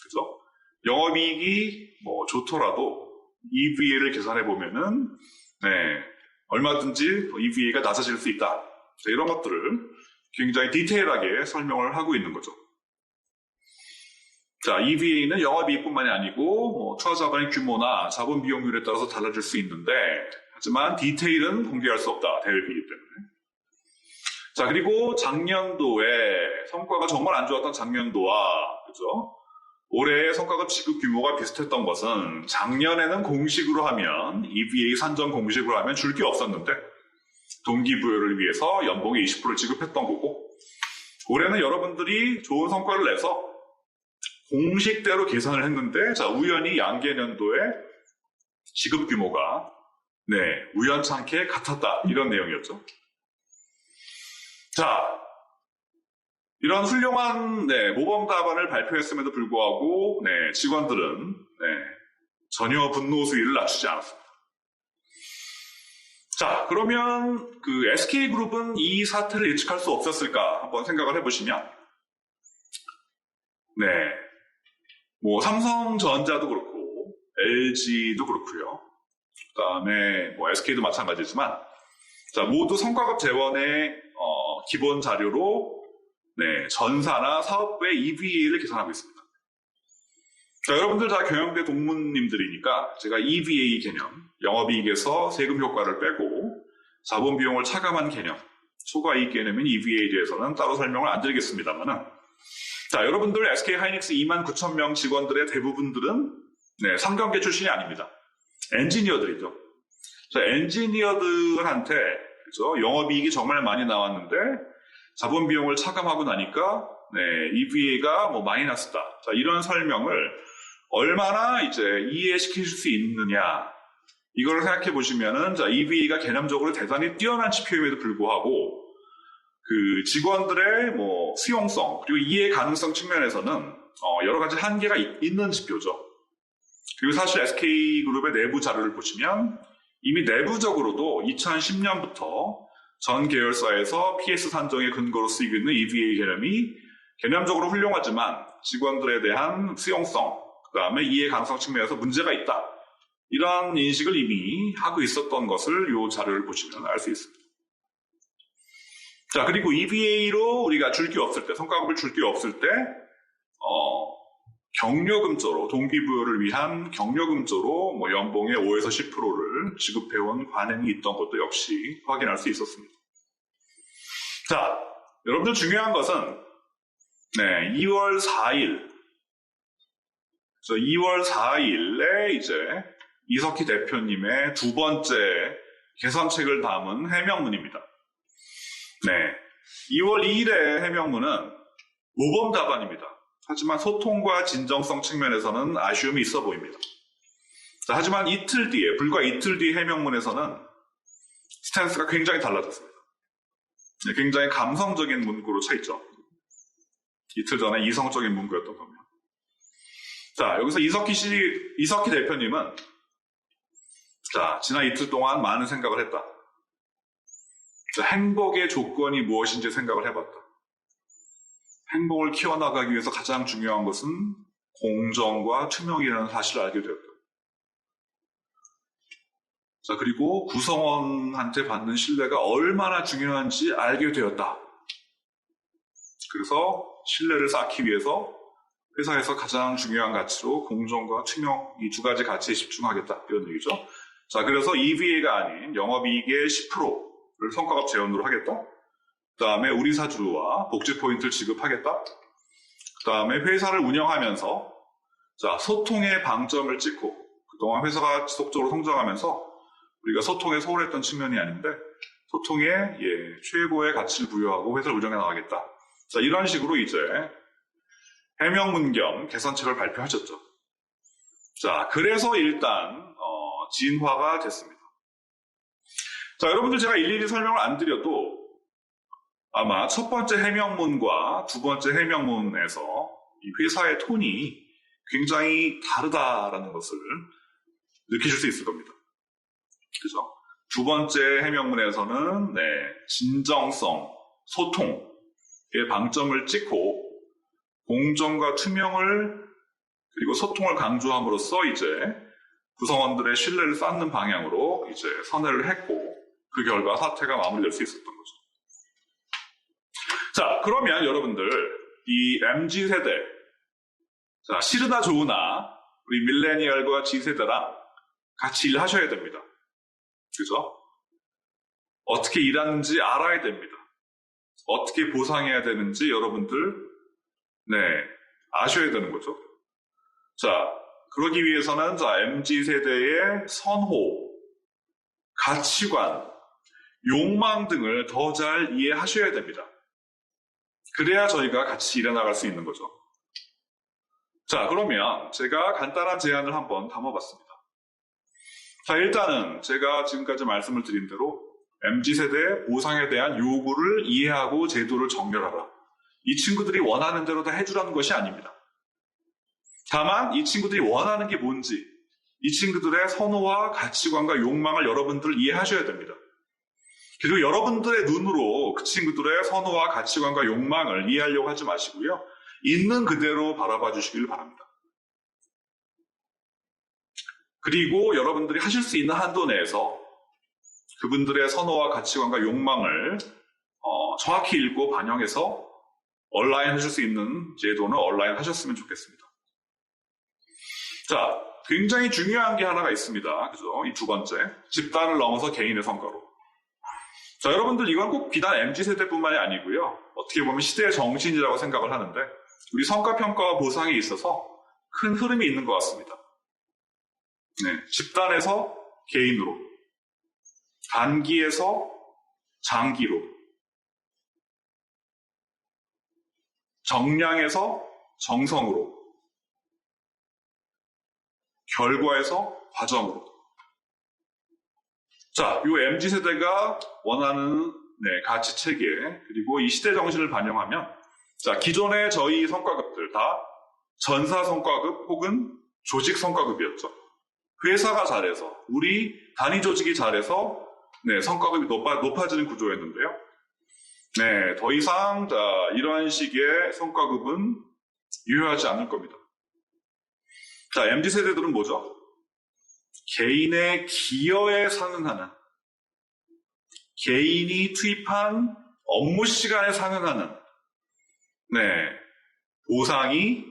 그죠? 영업이익이 좋더라도 EVA를 계산해 보면은 얼마든지 EVA가 낮아질 수 있다. 자, 이런 것들을 굉장히 디테일하게 설명을 하고 있는 거죠. 자, EVA는 영업이익뿐만이 아니고 투자 자본의 규모나 자본 비용률에 따라서 달라질 수 있는데 하지만 디테일은 공개할 수 없다. 대회비이기 때문에. 자, 그리고 작년도에 성과가 정말 안 좋았던 작년도와 그죠? 올해의 성과급 지급 규모가 비슷했던 것은 작년에는 공식으로 하면 EVA 산정 공식으로 하면 줄 게 없었는데 동기부여를 위해서 연봉의 20%를 지급했던 거고 올해는 여러분들이 좋은 성과를 내서 공식대로 계산을 했는데 자, 우연히 양계년도에 지급 규모가 우연찮게 같았다 이런 내용이었죠. 자, 이런 훌륭한 모범 답안을 발표했음에도 불구하고 직원들은 전혀 분노 수위를 낮추지 않았습니다. 자, 그러면 그 SK그룹은 이 사태를 예측할 수 없었을까 한번 생각을 해보시면 삼성전자도 그렇고 LG도 그렇고요. 그 다음에 SK도 마찬가지지만 자, 모두 성과급 재원의 기본 자료로 전사나 사업부의 EVA를 계산하고 있습니다. 자, 여러분들 다 경영대 동문님들이니까 제가 EVA 개념, 영업이익에서 세금 효과를 빼고 자본 비용을 차감한 개념, 초과이익 개념인 EVA에 대해서는 따로 설명을 안 드리겠습니다만은 자, 여러분들 SK 하이닉스 29,000명 직원들의 대부분들은 상경계 출신이 아닙니다. 엔지니어들이죠. 자, 엔지니어들한테 그죠? 영업이익이 정말 많이 나왔는데 자본 비용을 차감하고 나니까 EVA가 마이너스다. 자, 이런 설명을 얼마나 이제 이해시킬 수 있느냐. 이걸 생각해 보시면은 자, EVA가 개념적으로 대단히 뛰어난 지표임에도 불구하고 그 직원들의 수용성 그리고 이해 가능성 측면에서는 여러 가지 한계가 있는 지표죠. 그리고 사실 SK그룹의 내부 자료를 보시면 이미 내부적으로도 2010년부터 전 계열사에서 PS 산정의 근거로 쓰이고 있는 EVA 개념이 개념적으로 훌륭하지만 직원들에 대한 수용성, 그 다음에 이해 가능성 측면에서 문제가 있다. 이런 인식을 이미 하고 있었던 것을 이 자료를 보시면 알 수 있습니다. 자, 그리고 EVA로 우리가 줄 게 없을 때, 성과급을 줄 게 없을 때, 경력금조로, 동기부여를 위한 경력금조로 뭐 연봉의 5에서 10%를 지급해온 관행이 있던 것도 역시 확인할 수 있었습니다. 자, 여러분들 중요한 것은, 2월 4일, 2월 4일에 이제 이석희 대표님의 두 번째 개선책을 담은 해명문입니다. 2월 2일의 해명문은 모범 답안입니다. 하지만 소통과 진정성 측면에서는 아쉬움이 있어 보입니다. 자, 하지만 이틀 뒤에, 불과 이틀 뒤 해명문에서는 스탠스가 굉장히 달라졌습니다. 굉장히 감성적인 문구로 차 있죠. 이틀 전에 이성적인 문구였던 겁니다. 자, 여기서 이석희 대표님은 자, 지난 이틀 동안 많은 생각을 했다. 자, 행복의 조건이 무엇인지 생각을 해봤다. 행복을 키워나가기 위해서 가장 중요한 것은 공정과 투명이라는 사실을 알게 되었다. 자, 그리고 구성원한테 받는 신뢰가 얼마나 중요한지 알게 되었다. 그래서 신뢰를 쌓기 위해서 회사에서 가장 중요한 가치로 공정과 투명 이 두 가지 가치에 집중하겠다. 이런 얘기죠. 자, 그래서 EVA가 아닌 영업이익의 10%를 성과급 재원으로 하겠다. 그 다음에 우리 사주와 복지 포인트를 지급하겠다. 그 다음에 회사를 운영하면서 자, 소통의 방점을 찍고 그동안 회사가 지속적으로 성장하면서 우리가 소통에 소홀했던 측면이 아닌데 소통에 최고의 가치를 부여하고 회사를 운영해 나가겠다. 자, 이런 식으로 이제 해명문 겸 개선책을 발표하셨죠. 자, 그래서 일단 진화가 됐습니다. 자, 여러분들 제가 일일이 설명을 안 드려도 아마 첫 번째 해명문과 두 번째 해명문에서 이 회사의 톤이 굉장히 다르다라는 것을 느끼실 수 있을 겁니다. 그죠? 두 번째 해명문에서는 진정성, 소통의 방점을 찍고 공정과 투명을 그리고 소통을 강조함으로써 이제 구성원들의 신뢰를 쌓는 방향으로 이제 선회를 했고 그 결과 사태가 마무리될 수 있었던 거죠. 자, 그러면 여러분들 이 MZ세대 자, 싫으나 좋으나 우리 밀레니얼과 G세대랑 같이 일하셔야 됩니다. 그죠? 어떻게 일하는지 알아야 됩니다. 어떻게 보상해야 되는지 여러분들 아셔야 되는 거죠. 자, 그러기 위해서는 자, MZ세대의 선호, 가치관, 욕망 등을 더 잘 이해하셔야 됩니다. 그래야 저희가 같이 일해나갈 수 있는 거죠. 자, 그러면 제가 간단한 제안을 한번 담아봤습니다. 자, 일단은 제가 지금까지 말씀을 드린 대로 MZ세대의 보상에 대한 요구를 이해하고 제도를 정렬하라. 이 친구들이 원하는 대로 다 해주라는 것이 아닙니다. 다만 이 친구들이 원하는 게 뭔지 이 친구들의 선호와 가치관과 욕망을 여러분들 이해하셔야 됩니다. 그리고 여러분들의 눈으로 그 친구들의 선호와 가치관과 욕망을 이해하려고 하지 마시고요. 있는 그대로 바라봐 주시길 바랍니다. 그리고 여러분들이 하실 수 있는 한도 내에서 그분들의 선호와 가치관과 욕망을 정확히 읽고 반영해서 온라인 하실 수 있는 제도는 온라인 하셨으면 좋겠습니다. 자, 굉장히 중요한 게 하나가 있습니다. 그죠? 이 두 번째, 집단을 넘어서 개인의 성과로. 자, 여러분들 이건 꼭 비단 MZ세대뿐만이 아니고요. 어떻게 보면 시대의 정신이라고 생각을 하는데 우리 성과평가와 보상에 있어서 큰 흐름이 있는 것 같습니다. 집단에서 개인으로, 단기에서 장기로, 정량에서 정성으로, 결과에서 과정으로. 자, 이 MZ세대가 원하는 가치 체계, 그리고 이 시대 정신을 반영하면, 자, 기존의 저희 성과급들 다 전사 성과급 혹은 조직 성과급이었죠. 회사가 잘해서, 우리 단위 조직이 잘해서 네, 성과급이 높아지는 구조였는데요. 네, 더 이상 이러한 식의 성과급은 유효하지 않을 겁니다. 자, MZ세대들은 뭐죠? 개인의 기여에 상응하는, 개인이 투입한 업무 시간에 상응하는, 네, 보상이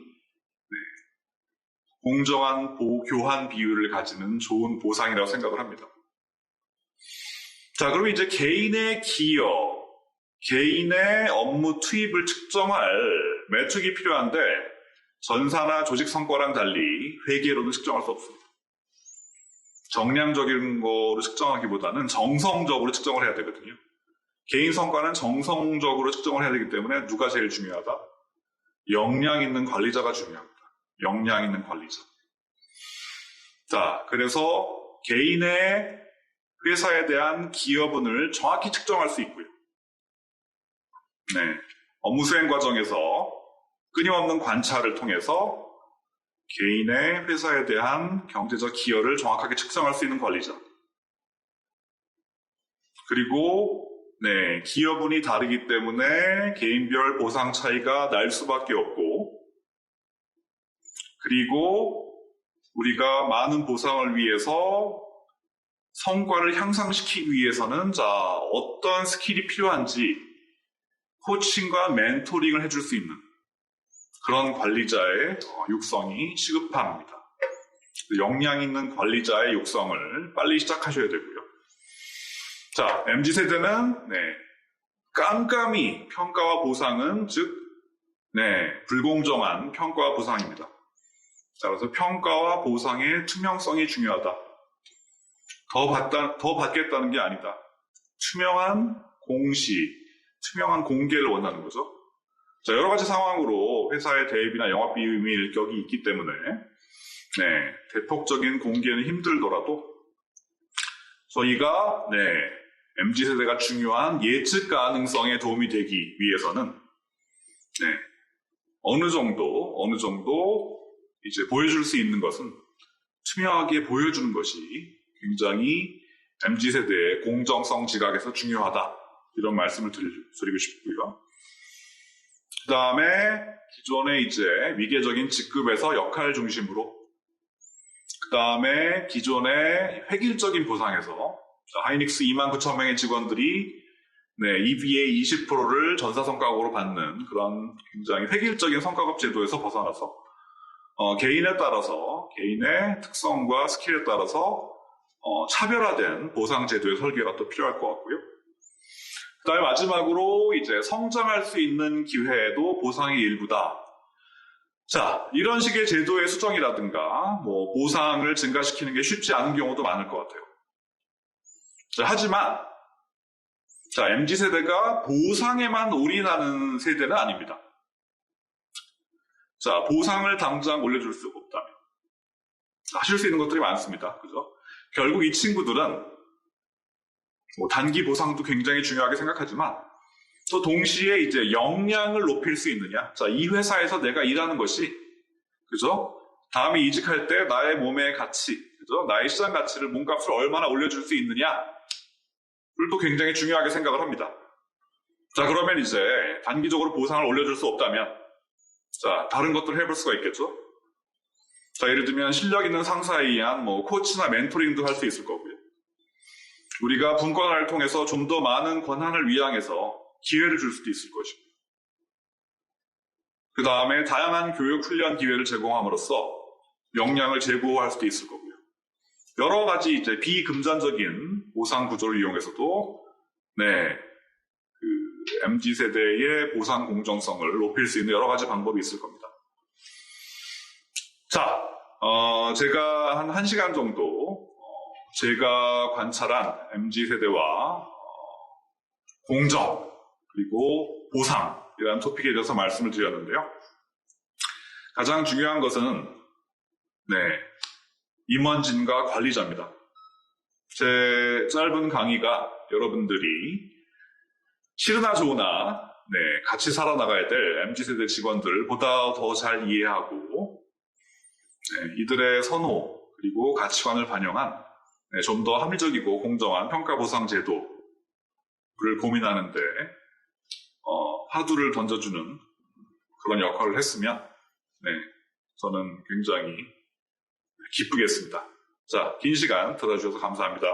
공정한 교환 비율을 가지는 좋은 보상이라고 생각을 합니다. 자, 그럼 이제 개인의 기여, 개인의 업무 투입을 측정할 매트릭이 필요한데 전사나 조직 성과랑 달리 회계로는 측정할 수 없습니다. 정량적인 거로 측정하기보다는 정성적으로 측정을 해야 되거든요. 개인 성과는 정성적으로 측정을 해야 되기 때문에 누가 제일 중요하다? 역량 있는 관리자가 중요합니다. 역량 있는 관리자. 자, 그래서 개인의 회사에 대한 기여분을 정확히 측정할 수 있고요. 네, 업무 수행 과정에서 끊임없는 관찰을 통해서 개인의 회사에 대한 경제적 기여를 정확하게 측정할 수 있는 관리자. 그리고 네, 기여분이 다르기 때문에 개인별 보상 차이가 날 수밖에 없고, 그리고 우리가 많은 보상을 위해서 성과를 향상시키기 위해서는 어떤 스킬이 필요한지 코칭과 멘토링을 해줄 수 있는 그런 관리자의 육성이 시급합니다. 역량 있는 관리자의 육성을 빨리 시작하셔야 되고요. 자, MZ세대는 깜깜이 평가와 보상은 즉 불공정한 평가와 보상입니다. 자, 그래서 평가와 보상의 투명성이 중요하다. 더 받겠다는 게 아니다. 투명한 공시, 투명한 공개를 원하는 거죠. 자, 여러 가지 상황으로 회사의 대입이나 영업비밀 격이 있기 때문에 대폭적인 공개는 힘들더라도 저희가 MZ세대가 중요한 예측 가능성에 도움이 되기 위해서는 어느 정도 이제 보여줄 수 있는 것은 투명하게 보여주는 것이 굉장히 MZ세대의 공정성 지각에서 중요하다. 이런 말씀을 드리고 싶고요. 그 다음에 기존의 이제 위계적인 직급에서 역할 중심으로, 그 다음에 기존의 획일적인 보상에서 하이닉스 29,000명의 직원들이 EVA 20%를 전사성과급으로 받는 그런 굉장히 획일적인 성과급 제도에서 벗어나서 개인에 따라서 개인의 특성과 스킬에 따라서 차별화된 보상 제도의 설계가 또 필요할 것 같고요. 그 다음에 마지막으로 이제 성장할 수 있는 기회도 보상의 일부다. 자, 이런 식의 제도의 수정이라든가 보상을 증가시키는 게 쉽지 않은 경우도 많을 것 같아요. 자, 하지만 MZ세대가 보상에만 올인하는 세대는 아닙니다. 자, 보상을 당장 올려줄 수 없다면 하실 수 있는 것들이 많습니다. 그죠? 결국 이 친구들은 단기 보상도 굉장히 중요하게 생각하지만 또 동시에 이제 역량을 높일 수 있느냐. 자, 이 회사에서 내가 일하는 것이, 그죠? 다음에 이직할 때 나의 몸의 가치, 그죠? 나의 시장 가치를 몸값을 얼마나 올려줄 수 있느냐를 또 굉장히 중요하게 생각을 합니다. 자, 그러면 이제 단기적으로 보상을 올려줄 수 없다면 자, 다른 것들을 해볼 수가 있겠죠? 자, 예를 들면 실력 있는 상사에 의한 코치나 멘토링도 할 수 있을 거고요. 우리가 분권화를 통해서 좀 더 많은 권한을 위항해서 기회를 줄 수도 있을 것이고, 그 다음에 다양한 교육 훈련 기회를 제공함으로써 역량을 제고할 수도 있을 거고요. 여러 가지 이제 비금전적인 보상 구조를 이용해서도 MZ세대의 보상 공정성을 높일 수 있는 여러 가지 방법이 있을 겁니다. 자, 제가 한 1시간 정도 제가 관찰한 MZ세대와 공정 그리고 보상이라는 토픽에 대해서 말씀을 드렸는데요. 가장 중요한 것은 임원진과 관리자입니다. 제 짧은 강의가 여러분들이 싫으나 좋으나 같이 살아나가야 될 MZ세대 직원들을 보다 더 잘 이해하고 이들의 선호 그리고 가치관을 반영한 네, 좀 더 합리적이고 공정한 평가 보상 제도를 고민하는데 화두를 던져주는 그런 역할을 했으면 네, 저는 굉장히 기쁘겠습니다. 자, 긴 시간 들어주셔서 감사합니다.